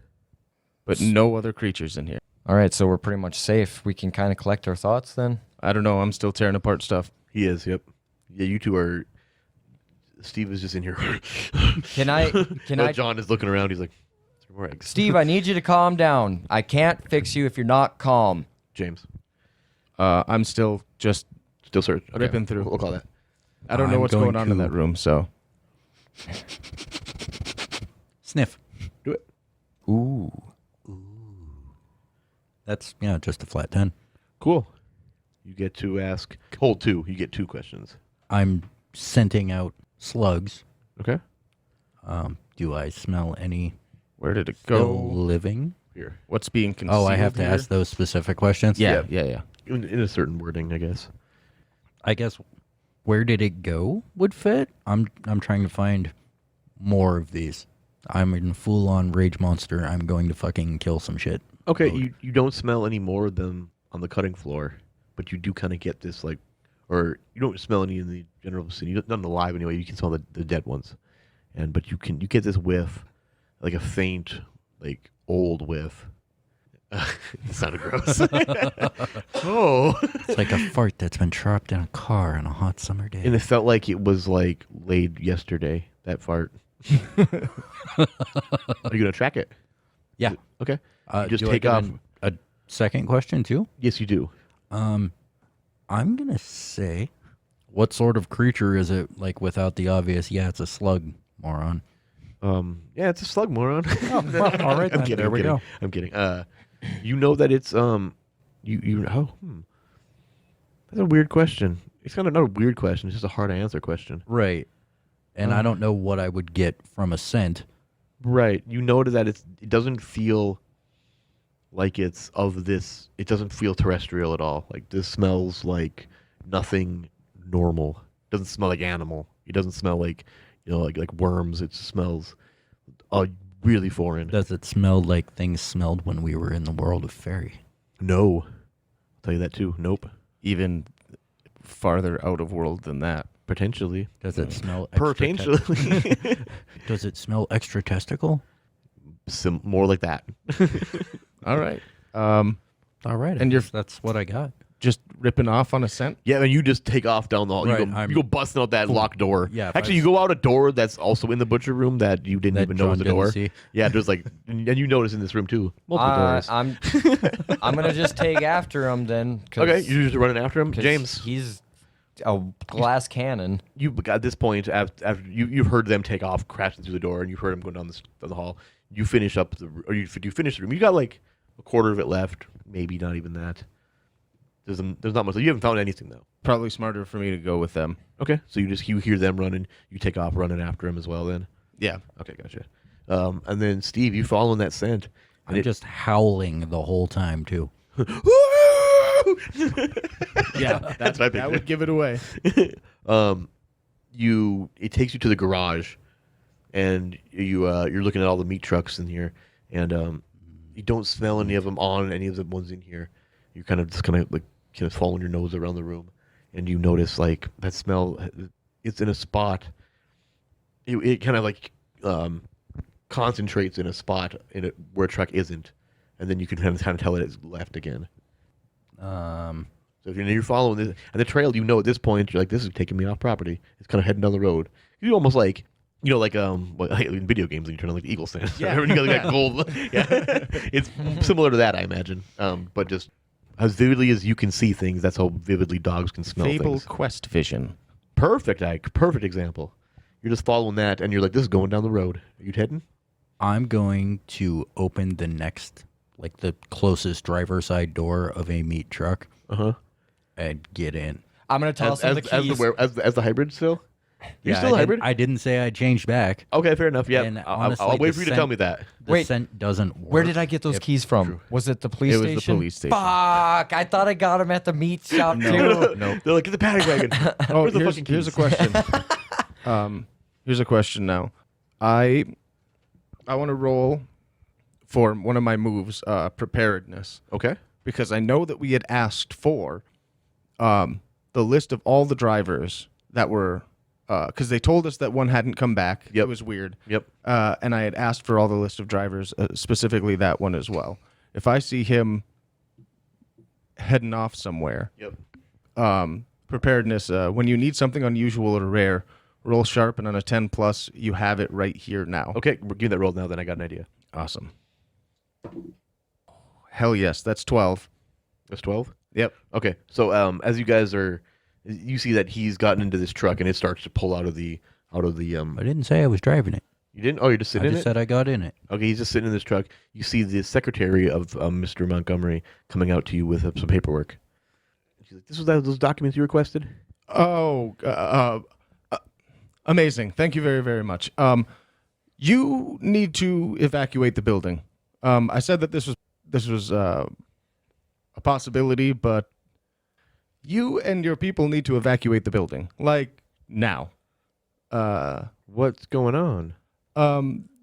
But no other creatures in here. All right, so we're pretty much safe. We can kind of collect our thoughts then. I don't know. I'm still tearing apart stuff. He is. Yep. Yeah, you two are. Steve is just in here. Can I? Can While I? John is looking around. He's like, 3 more eggs. Steve, I need you to calm down. I can't fix you if you're not calm. James. I'm still just. Still search. Okay. Ripping through. We'll call that. I don't know I'm what's going going on in to- that room. So Sniff. Do it. Ooh. That's just a flat 10. Cool. You get to ask. Hold 2. You get 2 questions. I'm scenting out slugs. Okay. Do I smell any where did it still go? living? Here. What's being concealed? Oh, I have to here? ask those specific questions? Yeah, Yeah. yeah. In a certain wording, I guess. I guess where did it go would fit. I'm trying to find more of these. I'm in full on rage monster. I'm going to fucking kill some shit. Okay. mode. You don't smell any more of them on the cutting floor, but you do kind of get this like, or you don't smell any in the general vicinity. None alive anyway. You can smell the dead ones, but you get this whiff, like a faint, like old whiff. It sounded gross. Oh. It's like a fart that's been trapped in a car on a hot summer day. And it felt like it was like laid yesterday, that fart. Are you going to track it? Yeah. Okay. You just do take I off. get a second question too? Yes, you do. I'm gonna say, what sort of creature is it? Like without the obvious, yeah, it's a slug, moron. Yeah, it's a slug, moron. All right, I'm then. kidding. There I'm we kidding. go. I'm kidding. You know that it's That's a weird question. It's kind of not a weird question. It's just a hard to answer question. Right. And I don't know what I would get from a scent. Right. You know that it doesn't feel like it's of this. It doesn't feel terrestrial at all. Like this smells like nothing normal. It doesn't smell like animal. It doesn't smell like like worms. It smells really foreign. Does it smell like things smelled when we were in the world of fairy? No. I'll tell you that too. Nope. Even farther out of world than that. Potentially. Does it smell Potentially. Does it smell extra testicle? more like that. All right. All right, And that's what I got. just ripping off on a scent. Yeah, and you just take off down the hall. Right, You go busting out that locked door. Yeah, if actually, I you go out a door that's also in the butcher room that you didn't That even know was a John didn't door. see. Yeah, there's like, and you notice in this room too, multiple doors. I'm gonna just take after him then. Okay, you're just running after him, James. He's a glass cannon. You at this point, after you've heard them take off, crashing through the door, and you've heard them going down the hall. You finish up you finish the room. You got like a quarter of it left, maybe not even that. There's not much. You haven't found anything though. Probably smarter for me to go with them. Okay, so you hear them running. You take off running after him as well. Then Yeah. okay, gotcha. And then Steve, you following that scent. And I'm just howling the whole time too. Yeah, that's what I That would give it away. It takes you to the garage, and you're looking at all the meat trucks in here, and you don't smell any of them on any of the ones in here. You kind of following your nose around the room, and you notice like that smell. It's in a spot. It kind of like concentrates in a spot where a truck isn't, and then you can kind of tell it's left again. So if you're following this, and the trail, at this point, you're like, this is taking me off property. It's kind of heading down the road. You almost like, like in video games, when you turn on like the eagle stand. Yeah. You got that gold. Yeah. It's similar to that, I imagine. But just as vividly as you can see things, that's how vividly dogs can smell Fable things. Quest Vision. Perfect, Ike. Perfect example. You're just following that, and you're like, this is going down the road. Are you heading? I'm going to open the closest driver's side door of a meat truck and get in. I'm gonna toss him the keys. As the hybrid still? You're Yeah, still a hybrid? I didn't say I changed back. Okay, fair enough. Yeah, And I'll honestly, wait the for you to scent- tell me that. The Wait, scent doesn't work. Where did I get those keys from? Was it the police It was station? the police station. Fuck! I thought I got them at the meat shop too. No. They're like, get the paddy wagon. Oh, Where's the fucking here's a keys? question. Here's a question now. I want to roll for one of my moves, preparedness, Okay. because I know that we had asked for the list of all the drivers that were, because they told us that one hadn't come back. Yep. It was weird. Yep. And I had asked for all the list of drivers, specifically that one as well. If I see him heading off somewhere, Yep. preparedness, when you need something unusual or rare, roll sharp, and on a 10 plus, you have it right here now. Okay, we're giving that roll now, then I got an idea. Awesome. Hell yes, that's 12. That's 12? Yep. Okay, so as you guys you see that he's gotten into this truck and it starts to pull out of the I didn't say I was driving it. you didn't? Oh, you're just I sitting in just it? said I got in it. Okay, he's just sitting in this truck. You see the secretary of Mr. Montgomery coming out to you with some paperwork. She's like, this was those documents you requested? Oh, amazing. Thank you very, very much. You need to evacuate the building. I said that this was a possibility, but you and your people need to evacuate the building, like now. What's going on?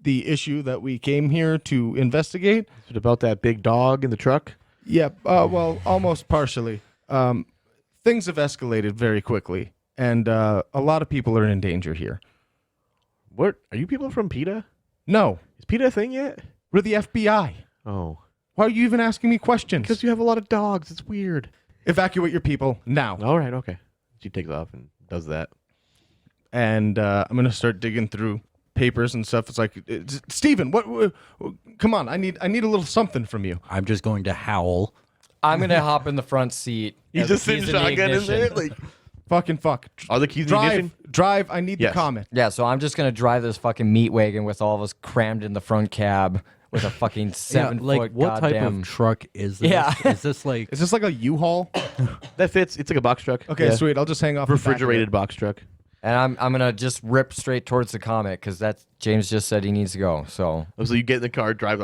The issue that we came here to investigate. Is it about that big dog in the truck? Yep. Well, almost partially. Things have escalated very quickly, and a lot of people are in danger here. What? Are you people from PETA? No, Is PETA a thing yet? we're the FBI. Oh. Why are you even asking me questions? Because you have a lot of dogs. It's weird. Evacuate your people now. All right, okay. She takes off and does that. And I'm gonna start digging through papers and stuff. It's like, Steven, what? Come on, I need a little something from you. I'm just going to howl. I'm gonna hop in the front seat. You as just the sitting keys in the shotgun in there? ignition. Like, Fucking fuck. are the keys in the ignition? Drive. I need Yes. the comment. Yeah, so I'm just gonna drive this fucking meat wagon with all of us crammed in the front cab with a fucking 7 like foot what type goddamn. of truck is this? Yeah. Is this like Is this like a U-Haul? That fits. It's like a box truck. Okay, Yeah. sweet. I'll just hang off. the back of it. Refrigerated box truck. And I'm gonna just rip straight towards the Comet because that's James just said he needs to go. So Oh, so you get in the car, drive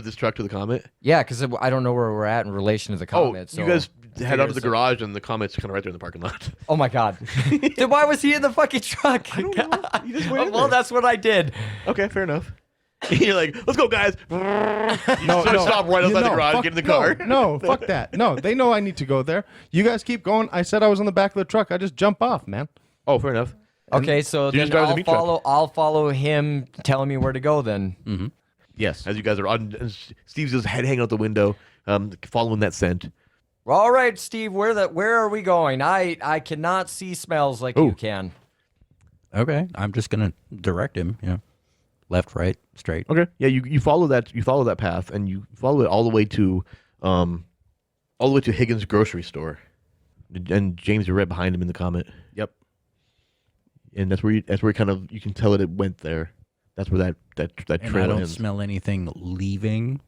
this truck to the Comet? yeah, because I don't know where we're at in relation to the Comet. so you guys head out of the figures- garage and the Comet's kind of right there in the parking lot. Oh my god! Then why was he in the fucking truck? You just went in Well, there. that's what I did. Okay, fair enough. You're like, let's go, guys. You No, sort of stop right outside the garage, fuck- get in the car. No, fuck that. No, they know I need to go there. You guys keep going. I said I was on the back of the truck. I just jump off, man. Oh, fair enough. Okay, so you then just drive the meat truck. I'll follow him telling me where to go. Then Yes. As you guys are on, and Steve's just head hanging out the window, following that scent. All right, Steve, where are we going? I cannot see smells like you can. Okay, I'm just gonna direct him. Left, right, straight. Okay. Yeah, you follow that path, and you follow it all the way to Higgins' grocery store. And James, you're right behind him in the comment. Yep. And that's where you kind of you can tell it went there. That's where that And trail I don't ends. smell anything leaving.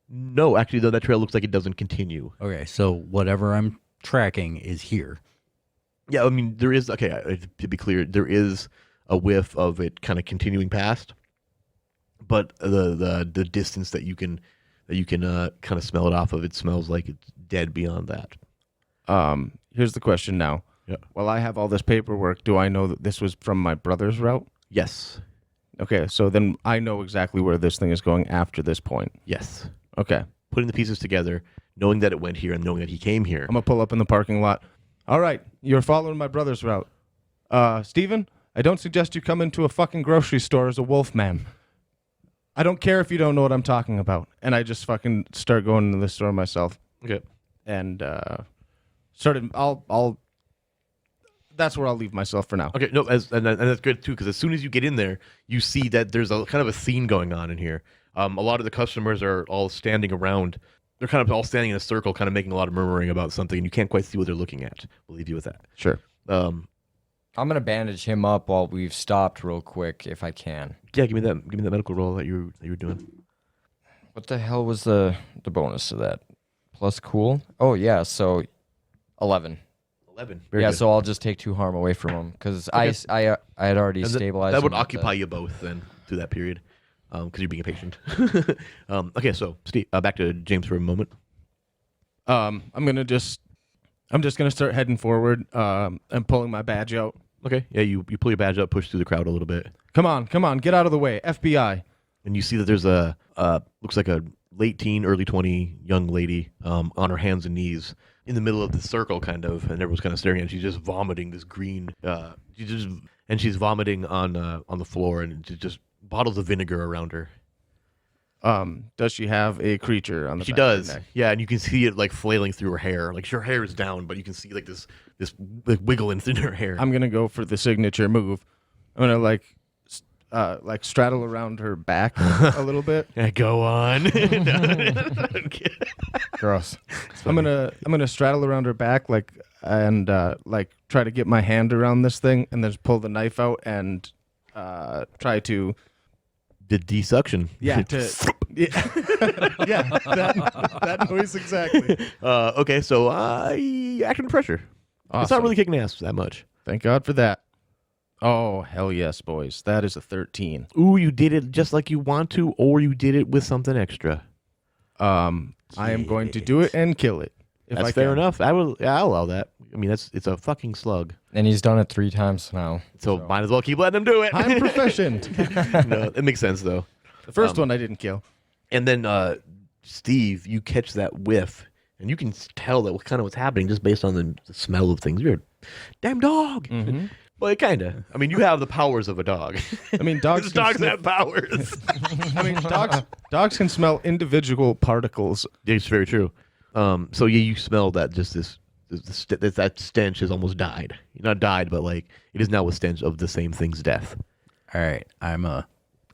No, actually, though, that trail looks like it doesn't continue. Okay, so whatever I'm tracking is here. Yeah, I mean there is. Okay, to be clear, there is a whiff of it kind of continuing past, but the distance that you can kind of smell it off of, it smells like it's dead beyond that. Here's the question now. Yeah. While I have all this paperwork, do I know that this was from my brother's route? Yes. Okay, so then I know exactly where this thing is going after this point. Yes. Okay. Putting the pieces together, knowing that it went here and knowing that he came here. I'm going to pull up in the parking lot. All right, you're following my brother's route. Steven, I don't suggest you come into a fucking grocery store as a wolf man. I don't care if you don't know what I'm talking about. And I just fucking start going into the store myself. Okay. And that's where I'll leave myself for now. Okay, no, and that's good too, because as soon as you get in there, you see that there's a kind of a scene going on in here. A lot of the customers are all standing around. They're kind of all standing in a circle, kind of making a lot of murmuring about something, and you can't quite see what they're looking at. We'll leave you with that. Sure. I'm gonna bandage him up while we've stopped real quick, if I can. Yeah, give me that medical roll that you were doing. What the hell was the bonus to that? Plus cool? Oh yeah, so 11. 11. Yeah, Very good. so I'll just take 2 harm away from him because Okay. I had already And stabilized. that would him with occupy you both then through that period, because you're being a patient. Okay, so Steve, back to James for a moment. I'm just gonna start heading forward. And pulling my badge out. Okay, yeah, you pull your badge up, push through the crowd a little bit, Come on, get out of the way, FBI. and you see that there's a looks like a late teen, early 20 young lady on her hands and knees in the middle of the circle, kind of, and everyone's kind of staring at her. She's just vomiting this green. She's vomiting on the floor, and just bottles of vinegar around her. Does she have a creature on the She back of her does, neck? yeah, and you can see it like flailing through her hair. Like her hair is down, but you can see like this like, wiggling in her hair. I'm gonna go for the signature move. I'm gonna like straddle around her back a little bit. Yeah, go on. Gross. I'm gonna straddle around her back and try to get my hand around this thing and then just pull the knife out and try to The desuction. yeah that noise exactly. Okay, so act under pressure. It's not Awesome. really kicking ass that much. Thank God for that. Oh hell yes, boys! That is a 13. Ooh, you did it just like you want to, or you did it with something extra. I am going to do it and kill it. If That's I fair can. enough. I'll allow that. I mean, it's a fucking slug. And he's done it 3 times now. So might as well keep letting him do it. I'm proficient. No, it makes sense though. The first one I didn't kill. And then Steve, you catch that whiff, and you can tell that kind of what's happening just based on the smell of things. You're a damn dog. Mm-hmm. Well, kind of. I mean, you have the powers of a dog. I mean, dogs. can Dogs sniff- have powers. I mean, dogs can smell individual particles. It's very true. So yeah, you smell that just that stench has almost died. Not died, but like it is now a stench of the same thing's death. All right, I'm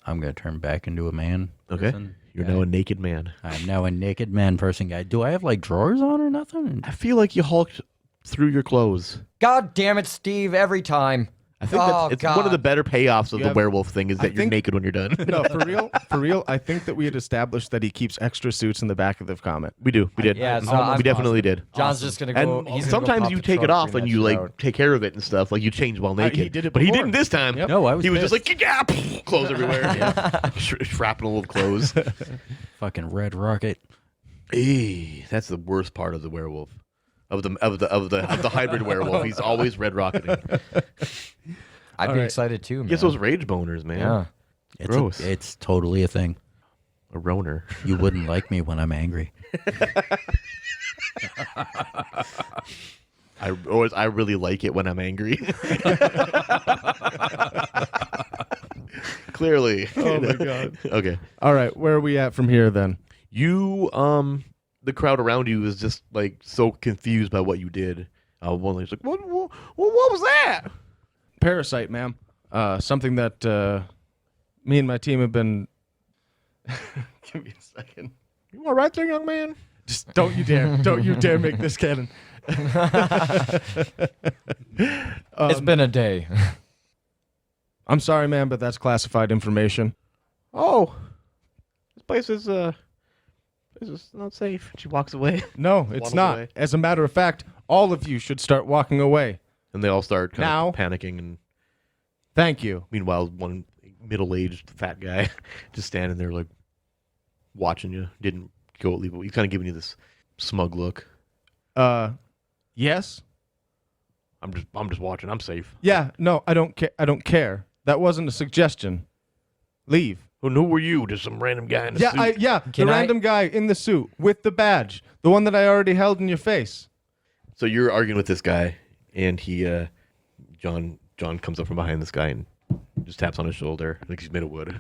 gonna turn back into a man. Okay, person you're guy. now a naked man. I'm now a naked man person guy. Do I have like drawers on or nothing? I feel like you hulked through your clothes. God damn it, Steve! Every time. I think Oh, it's one of the God. better payoffs of You the have- werewolf thing is I that you're think- naked when you're done. No, for real. I think that we had established that he keeps extra suits in the back of the comment. We do. We did. Yeah, so I'm we definitely did. John's just gonna go. And he's gonna go sometimes pop you the take it trunk, off bring and that you shit like out. take care of it and stuff. Like you change while naked. he did it but he before. didn't this time. Yep. No, I was. He was just pissed. like, yeah, clothes everywhere. Shrapnel of clothes. fucking red rocket. Eee, that's the worst part of the werewolf. Of the hybrid werewolf. He's always red rocketing. I'd be Alright. excited too, man. Gets those rage boners, man. Yeah. Gross. It's totally a thing. A roner. You wouldn't like me when I'm angry. I really like it when I'm angry. Clearly. Oh my God. Okay. All right, where are we at from here then? You, the crowd around you is just like so confused by what you did. One lady's like, what was that? Parasite, ma'am. Something that me and my team have been. Give me a second. You all right there, young man? Just don't you dare! Don't you dare make this canon. It's been a day. I'm sorry, ma'am, but that's classified information. Oh, this place is not safe. She walks away, No, it's Waddles not. away. As a matter of fact, all of you should start walking away. and they all start kind Now? of panicking. And Thank you. meanwhile, one middle-aged fat guy just standing there like watching you. Didn't go leave. He's kind of giving you this smug look. Yes. I'm just watching. I'm safe. Yeah. No, I don't care. I don't care. That wasn't a suggestion. Leave. Who were you? Just some random guy in a Yeah, suit. the Can I- random guy in the suit with the badge, the one that I already held in your face. So you're arguing with this guy, and he, John comes up from behind this guy and just taps on his shoulder like he's made of wood.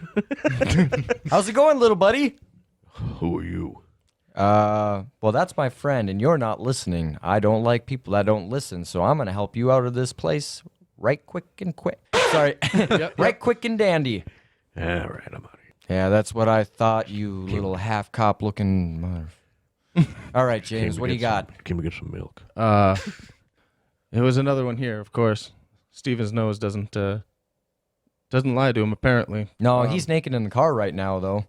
How's it going, little buddy? Who are you? Well, that's my friend, and you're not listening. I don't like people that don't listen, so I'm gonna help you out of this place right quick and quick. Sorry, right quick and dandy. All right, I'm out of here. Yeah, that's what I thought, you little half cop looking mother. All right, James, what do you got? Can we get some milk? It was another one here, of course. Steven's nose doesn't lie to him, apparently. No, he's naked in the car right now, though.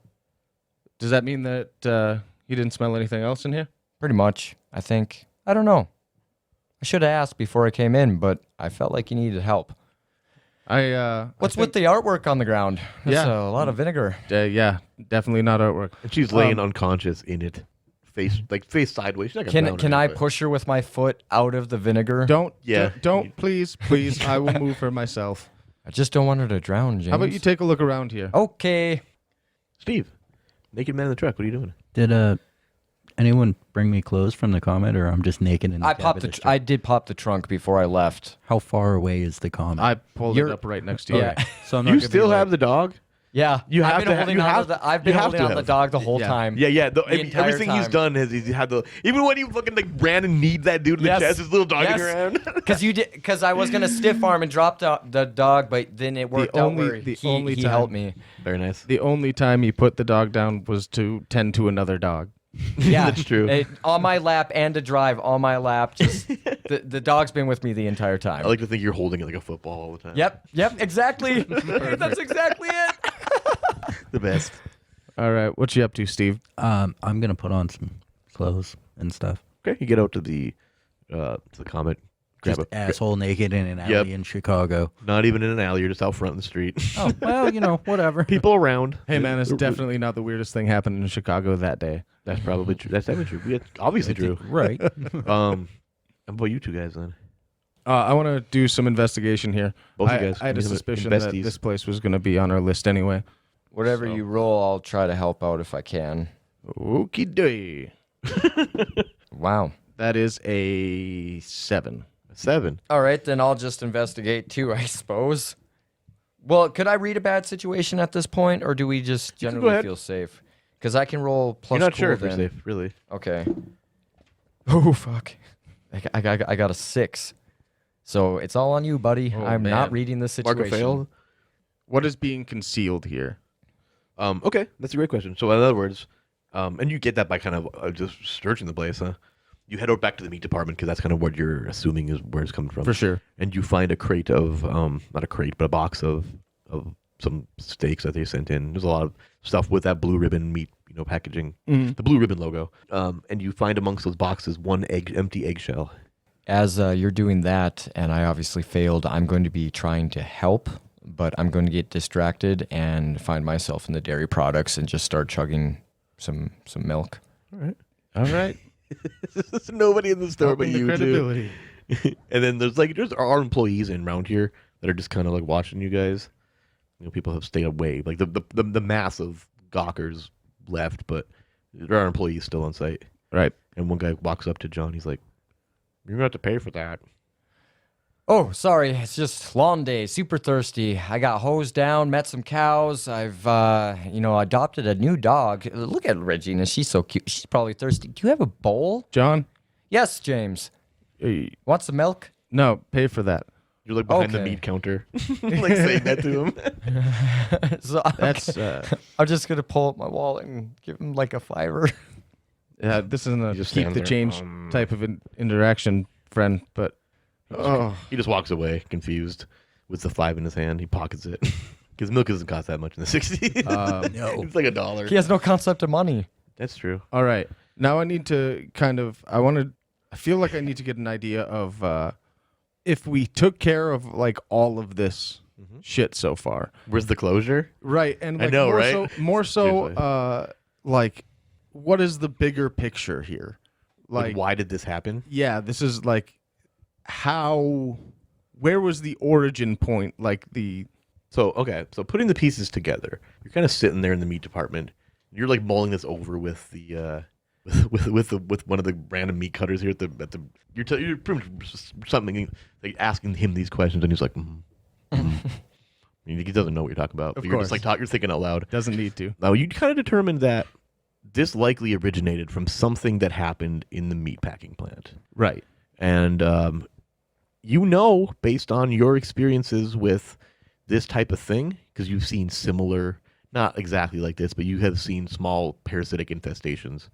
Does that mean that he didn't smell anything else in here? Pretty much, I think. I don't know. I should have asked before I came in, but I felt like you needed help. What's with the artwork on the ground? That's Yeah. a lot of vinegar. Yeah, definitely not artwork. And she's laying unconscious in it, face sideways. She's not gonna drown Can her, I but- push her with my foot out of the vinegar? Don't, Yeah. don't, please, I will move her myself. I just don't want her to drown, James. How about you take a look around here? Okay. Steve, naked man in the truck. What are you doing? Did anyone bring me clothes from the comet, or I'm just naked in the cab of this truck? I did pop the trunk before I left. How far away is the comet? I pulled You're- it up right next to you. Yeah. So I'm not You gonna be still like- have the dog? Yeah. You have I've to been ha- holding you on have- to I've you been have holding to on to the have. dog the whole Yeah. time. Yeah. The entire Everything he's time. done is he's had the. Even when he fucking like ran and kneed that dude in Yes. the chest, his little dog Yes. around. Because I was gonna stiff arm and drop the dog, but then it worked out where he helped me. Very nice. The only time he put the dog down was to tend to another dog. Yeah, That's true. On my lap and to drive on my lap. Just the dog's been with me the entire time. I like to think you're holding it like a football all the time. Yep, exactly. That's exactly it. The best. All right, what you up to, Steve? I'm gonna put on some clothes and stuff. Okay, you get out to the Comet. Grab Just a, asshole naked in an alley Yep. in Chicago. Not even in an alley. You're just out front in the street. Oh well, whatever. People around. Hey, man, it's definitely not the weirdest thing happened in Chicago that day. That's probably true. That's definitely true. Yeah, obviously true. Right. How about you two guys then? I want to do some investigation here. Both you guys. I had a Give me some suspicion that investies. this place was going to be on our list anyway. Whatever So- you roll, I'll try to help out if I can. Okie dokie. Wow. That is a 7. 7. All right, then I'll just investigate too, I suppose. Well, could I read a bad situation at this point, or do we just can go generally ahead. feel safe? Because I can roll plus You're not cool sure if then. you're safe, really. Okay. Oh, fuck. I got a 6. So it's all on you, buddy. Oh, I'm man. not reading this situation. Mark failed. What is being concealed here? Okay, that's a great question. So in other words, and you get that by kind of just searching the place, huh? You head out back to the meat department because that's kind of what you're assuming is where it's coming from. For sure. And you find a crate of, not a crate, but a box of some steaks that they sent in. There's a lot of stuff with that blue ribbon meat, packaging, the blue ribbon logo. And you find amongst those boxes one empty eggshell. As you're doing that, and I obviously failed, I'm going to be trying to help, but I'm going to get distracted and find myself in the dairy products and just start chugging some milk. All right. There's nobody in the store but Helping the you two. credibility. And then there's our employees in around here that are just kind of like watching you guys. People have stayed away. Like the mass of gawkers left, but there are employees still on site. Right. And one guy walks up to John. He's like, "You're gonna have to pay for that." Oh, sorry. It's just long day. Super thirsty. I got hosed down, met some cows. I've, adopted a new dog. Look at Regina. She's so cute. She's probably thirsty. Do you have a bowl? John? Yes, James. Hey, Want some milk? no, pay for that. You're like behind the Okay. meat counter, like saying that to him. So, That's I'm just going to pull up my wallet and give him like a $5. this isn't a just keep stands the there, change type of interaction, friend. But He just walks away, confused, with the 5 in his hand. He pockets it because milk doesn't cost that much in the '60s. No. It's like $1. He has no concept of money. That's true. all right, now I need to I feel like I need to get an idea of if we took care of like all of this shit so far. Where's the closure? Right, and I like know, more right? so, Seriously. like, what is the bigger picture here? Like, why did this happen? Yeah, this is like where was the origin point? Like So putting the pieces together, you're kind of sitting there in the meat department. You're like mulling this over with the with one of the random meat cutters here at the you're pretty much something like asking him these questions, and he's like, he doesn't know what you're talking about. Of But you're just course. like you're thinking out loud. doesn't need to. Now you kind of determined that this likely originated from something that happened in the meatpacking plant, Right. and based on your experiences with this type of thing, because you've seen similar, not exactly like this, but you have seen small parasitic infestations,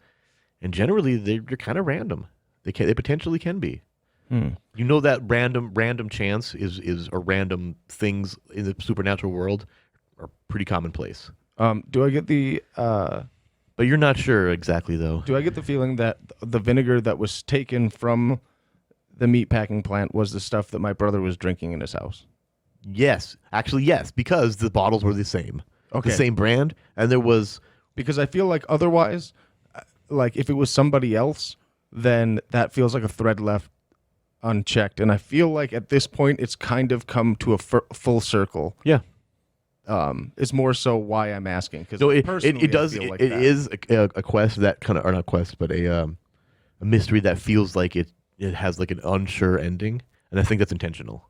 and generally they're kind of random. They potentially can be. You know that random chance is or random things in the supernatural world are pretty commonplace. Do I get the But you're not sure exactly though. do I get the feeling that the vinegar that was taken from the meatpacking plant was the stuff that my brother was drinking in his house? Yes, actually yes, because the bottles were the same. Okay. The same brand, and there was Because I feel like otherwise, like if it was somebody else, then that feels like a thread left unchecked. And I feel like at this point, it's kind of come to a full circle. yeah. Is more so why I'm asking. Because No, it does. It is a quest that kind of, or not quest, but a mystery that feels like it has like an unsure ending, and I think that's intentional,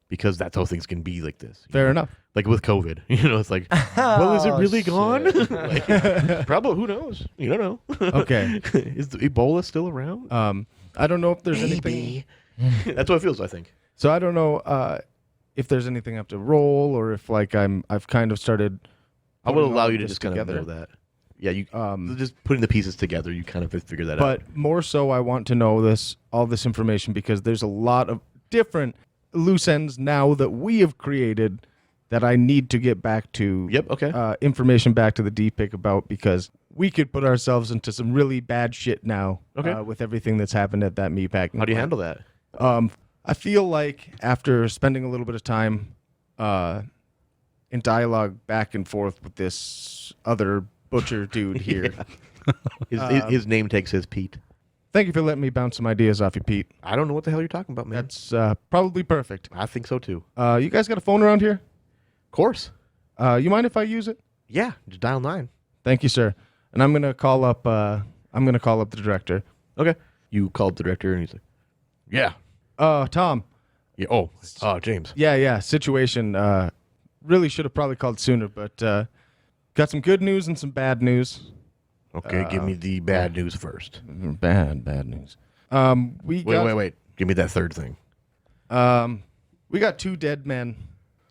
because that's how things can be like this. you Fair know? enough. Like with COVID, it's like, well, is it really gone? Like, probably. Who knows? You don't know. Okay. Is the Ebola still around? I don't know if there's anything. That's what it feels. I think. So I don't know if there's anything I have to roll or if like I've kind of started. I would putting allow all you to this just kind of together. know that. Yeah, you just putting the pieces together, you kind of figure that out. But more so, I want to know all this information because there's a lot of different loose ends now that we have created that I need to get back to. Yep. Okay. Information back to the D-Pick about, because we could put ourselves into some really bad shit now. Okay. With everything that's happened at that meatpacking. How do you plant. handle that? I feel like after spending a little bit of time in dialogue back and forth with this other butcher dude here. His name takes his Pete. Thank you for letting me bounce some ideas off you, Pete. I don't know what the hell you're talking about, man. That's probably perfect. I think so too. You guys got a phone around here? Of course. You mind if I use it? Yeah. Just dial 9. Thank you, sir. And I'm gonna call up. I'm gonna call up the director. Okay. You called the director, and he's like, "Yeah, Tom. yeah. Oh, James. Yeah. Situation. Really should have probably called sooner, but got some good news and some bad news. Okay, give me the bad news first. Bad news. Wait. Give me that third thing. We got 2 dead men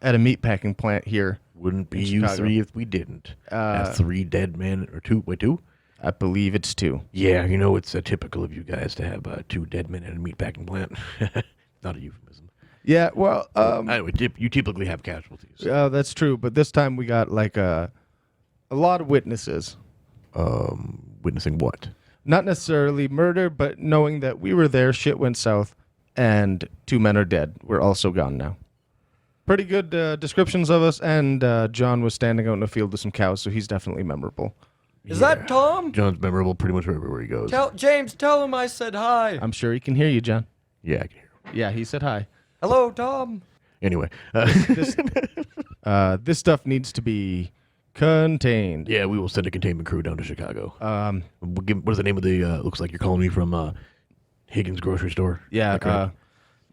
at a meatpacking plant here. Wouldn't be in you Chicago. 3 if we didn't. Have 3 dead men or 2? Wait, 2? I believe it's 2. Yeah, it's typical of you guys to have 2 dead men at a meatpacking plant. Not a euphemism. Yeah. Well. Anyway, you typically have casualties. That's true, but this time we got like a lot of witnesses. Witnessing what? Not necessarily murder, but knowing that we were there, shit went south, and 2 men are dead. We're also gone now. Pretty good descriptions of us, and John was standing out in a field with some cows, so he's definitely memorable. Is that Tom? John's memorable pretty much everywhere he goes. James, tell him I said hi. I'm sure he can hear you, John. Yeah, I can hear him. Yeah, he said hi. Hello, Tom. Anyway. This stuff needs to be contained. Yeah, we will send a containment crew down to Chicago. Um, What is the name of the, looks like you're calling me from Higgins grocery store? Yeah, Okay.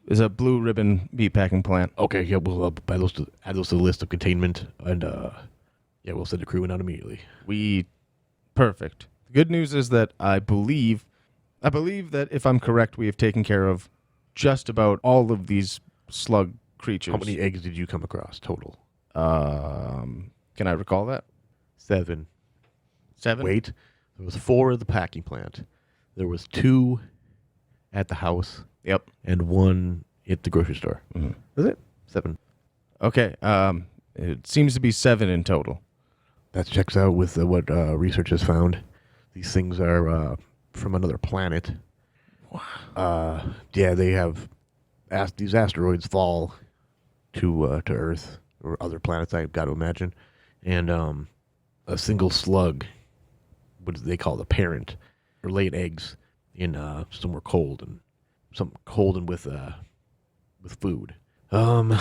is a Blue Ribbon meatpacking plant. Okay, yeah, we'll add those to the list of containment, and yeah, we'll send the crew in out immediately. Perfect. The good news is that I believe that if I'm correct, we have taken care of just about all of these slug creatures. How many eggs did you come across total? Can I recall that? 7. 7? Wait, there was 4 at the packing plant. There was 2 at the house. Yep. And 1 at the grocery store. Mm-hmm. Was it 7? Okay. It seems to be 7 in total. That checks out with what research has found. These things are from another planet. Yeah, they have these asteroids fall to Earth or other planets. I've got to imagine, and a single slug, what do they call the parent, or laid eggs in somewhere cold and with food. And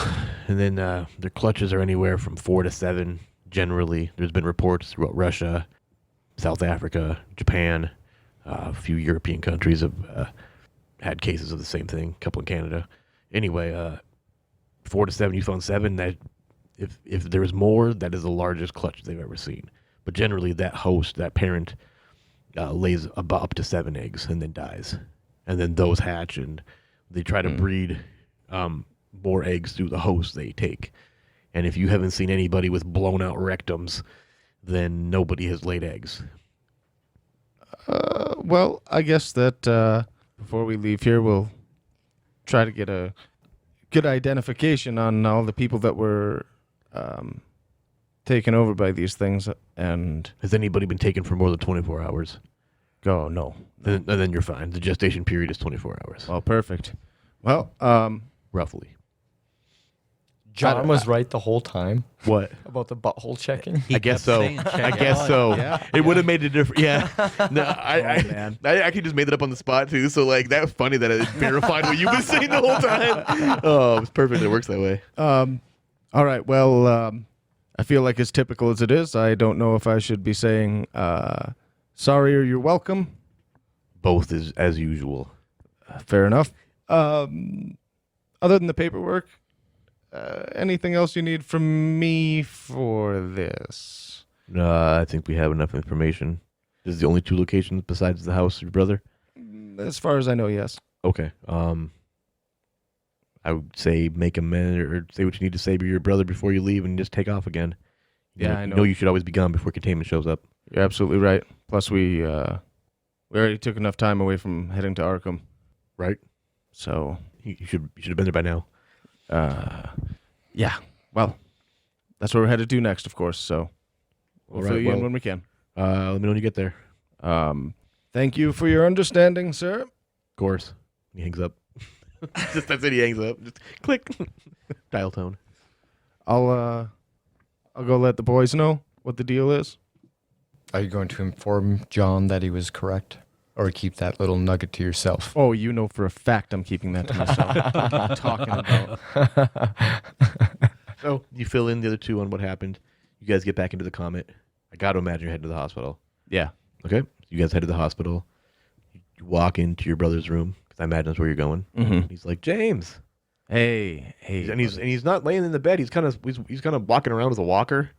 then their clutches are anywhere from 4 to 7. Generally, there's been reports throughout Russia, South Africa, Japan, a few European countries have had cases of the same thing. A couple in Canada. Anyway, 4 to 7. You found 7. That if there's more, that is the largest clutch they've ever seen. But generally, that parent, lays about up to 7 eggs and then dies, and then those hatch and they try to breed more eggs through the host they take. And if you haven't seen anybody with blown out rectums, then nobody has laid eggs. Well, I guess that before we leave here, we'll try to get a good identification on all the people that were taken over by these things. And Has anybody been taken for more than 24 hours? go, no. Then you're fine. The gestation period is 24 hours, Well, perfect. Well, roughly. John was right the whole time What? about the butthole checking. I guess so. I guess so. Yeah. It would have made a difference. Yeah. No, man. I actually just made it up on the spot too. So like that was funny that it verified what you've been saying the whole time. Oh, it's perfect. It works that way. all right. Well, I feel like as typical as it is, I don't know if I should be saying sorry or you're welcome. Both is as usual. Fair enough. Other than the paperwork, anything else you need from me for this? I think we have enough information. This is the only 2 locations besides the house of your brother. As far as I know, yes. Okay. I would say make amends or say what you need to say to your brother before you leave and just take off again. Yeah, I know. You know you should always be gone before containment shows up. You're absolutely right. Plus, we already took enough time away from heading to Arkham, Right? so You should have been there by now. yeah. Well, that's what we're headed to next, of course. So we'll All right, fill you in well- when we can. Let me know when you get there. Thank you for your understanding, sir. Of course. He hangs up. Just that's it. He hangs up. Just click. Dial tone. I'll go let the boys know what the deal is. Are you going to inform John that he was correct? Or keep that little nugget to yourself? Oh, you know for a fact I'm keeping that to myself. What are you talking about? So you fill in the other 2 on what happened. You guys get back into the Comet. I got to imagine you're heading to the hospital. Yeah. Okay. You guys head to the hospital. You walk into your brother's room because I imagine that's where you're going. Mm-hmm. He's like, James. Hey. And he's not laying in the bed. He's kind of walking around with a walker.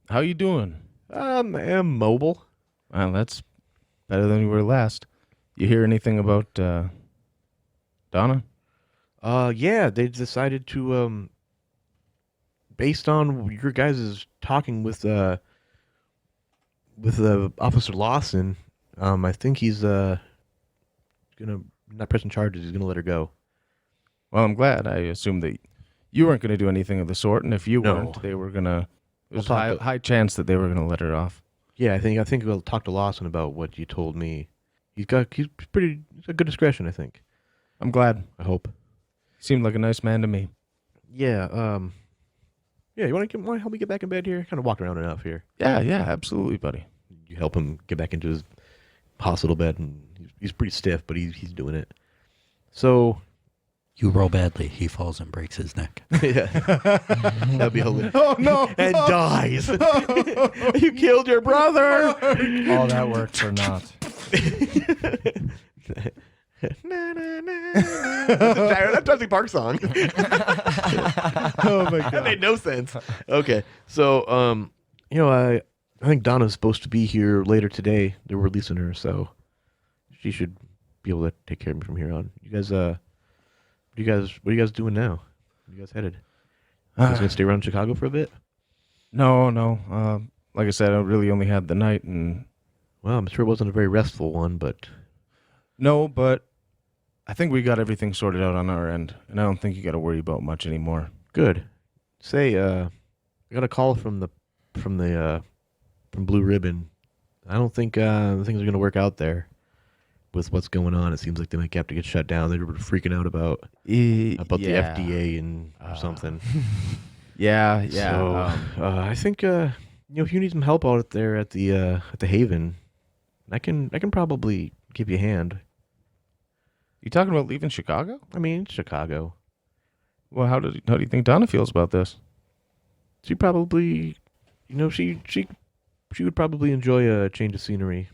How you doing? I'm mobile. Well, that's better than you were last. You hear anything about Donna? Yeah, they decided to based on your guys' talking with Officer Lawson, I think he's gonna not pressing charges. He's gonna let her go. Well, I'm glad. I assumed that you weren't going to do anything of the sort, and if you No. weren't, they were going to. There's We'll a talk high chance that they were going to let her off. Yeah, I think we'll talk to Lawson about what you told me. He's a good discretion. I think. I'm glad. I hope. Seemed like a nice man to me. Yeah. Yeah. You want to help me get back in bed here? Kind of walked around enough here. Yeah, absolutely, buddy. You help him get back into his hospital bed, and he's pretty stiff, but he's doing it. So. You roll badly. He falls and breaks his neck. Yeah. That'd be hilarious. Oh no! And dies. You killed your brother. All that work for naught. Na, na, na, na. That's a Jurassic Park song. Oh my That god. made no sense. Okay, so I think Donna's supposed to be here later today. They're releasing her, so she should be able to take care of me from here on. You guys, what are you guys doing now? Where are you guys headed? You guys gonna stay around Chicago for a bit? No. Like I said, I really only had the night, and Well, I'm sure it wasn't a very restful one, but no, but I think we got everything sorted out on our end, and I don't think you got to worry about much anymore. good. Say, I got a call from Blue Ribbon. I don't think things are gonna work out there with what's going on. It seems like they might have to get shut down. They were freaking out about the FDA and or something. Yeah. So I think if you need some help out there at the Haven, I can probably give you a hand. You talking about leaving Chicago? I mean, it's Chicago. Well, how do you think Donna feels about this? She probably, she would probably enjoy a change of scenery.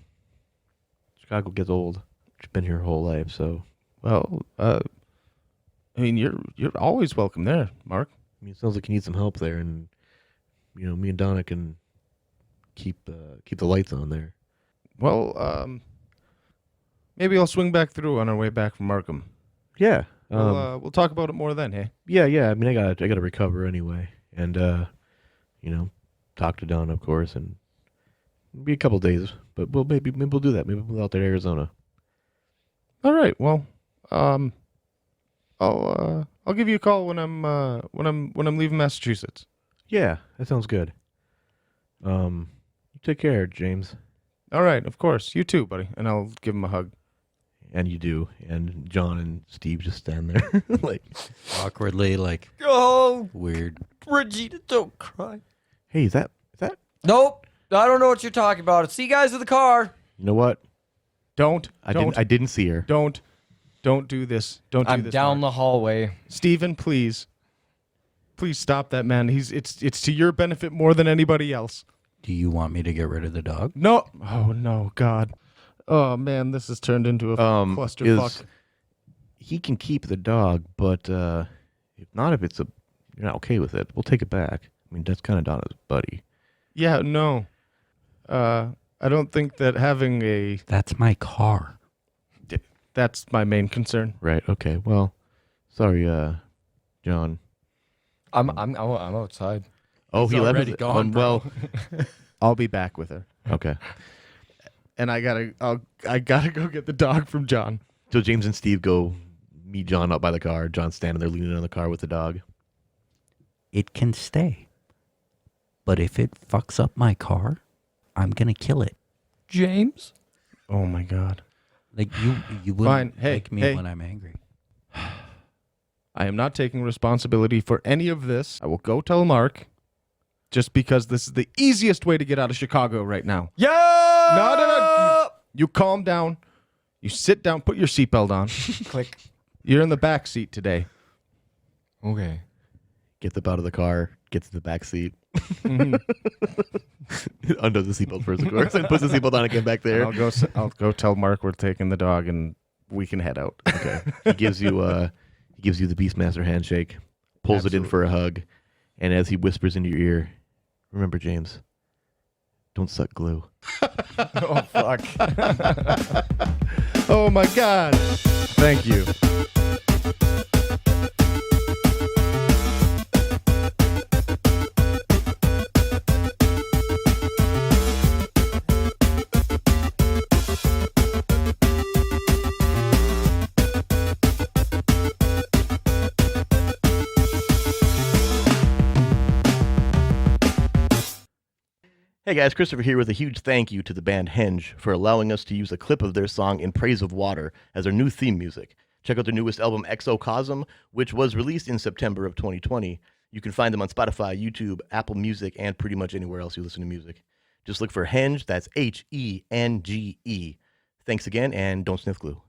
Chicago gets old. She's been here her whole life, so Well, I mean, you're always welcome there, Mark. I mean, it sounds like you need some help there, and me and Donna can keep the lights on there. Well, maybe I'll swing back through on our way back from Markham. Yeah. We'll talk about it more then, hey? Yeah. I mean, I gotta recover anyway, and talk to Donna, of course, and it'll be a couple days, but maybe we'll do that. Maybe we'll out there to Arizona. All right. Well, I'll give you a call when I'm leaving Massachusetts. Yeah, that sounds good. You take care, James. All right, of course. You too, buddy. And I'll give him a hug. And you do. And John and Steve just stand there, like, Awkwardly, like Oh, weird. Regina, don't cry. hey, is that? Nope. I don't know what you're talking about. See you guys in the car. You know what? I didn't see her. Don't do this. Don't do I'm this. down Mark. the hallway. Stephen, please stop that man. It's to your benefit more than anybody else. Do you want me to get rid of the dog? No. Oh no, God. Oh man, this has turned into a clusterfuck. He can keep the dog, but if you're not okay with it, we'll take it back. I mean, that's kind of Donna's buddy. Yeah, no. I don't think that having a That's my car. that's my main concern. Right. Okay. Well, sorry, John. I'm outside. Oh, He's he left. already gone, Well, I'll be back with her. okay. And I gotta go get the dog from John. So James and Steve go meet John up by the car. John's standing there leaning on the car with the dog. It can stay. But if it fucks up my car, I'm gonna kill it. James? Oh my God. Like you Fine. wouldn't Hey, like me hey. when I'm angry. I am not taking responsibility for any of this. I will go tell Mark, just because this is the easiest way to get out of Chicago right now. Yeah. No. You calm down. You sit down. Put your seatbelt on. Click. You're in the back seat today. Okay. Gets up out of the car, gets in the back seat, Mhm. undoes the seatbelt first, of course, and puts the seatbelt on again back there. I'll go tell Mark we're taking the dog and we can head out. Okay. He gives you the Beastmaster handshake, pulls it in for a hug, and as he whispers into your ear, remember, James, don't suck glue. Oh fuck. Oh my God. Thank you. Hey guys, Christopher here with a huge thank you to the band Henge for allowing us to use a clip of their song In Praise of Water as our new theme music. Check out their newest album, Exocosm, which was released in September of 2020. You can find them on Spotify, YouTube, Apple Music, and pretty much anywhere else you listen to music. Just look for Henge, that's Henge. Thanks again, and don't sniff glue.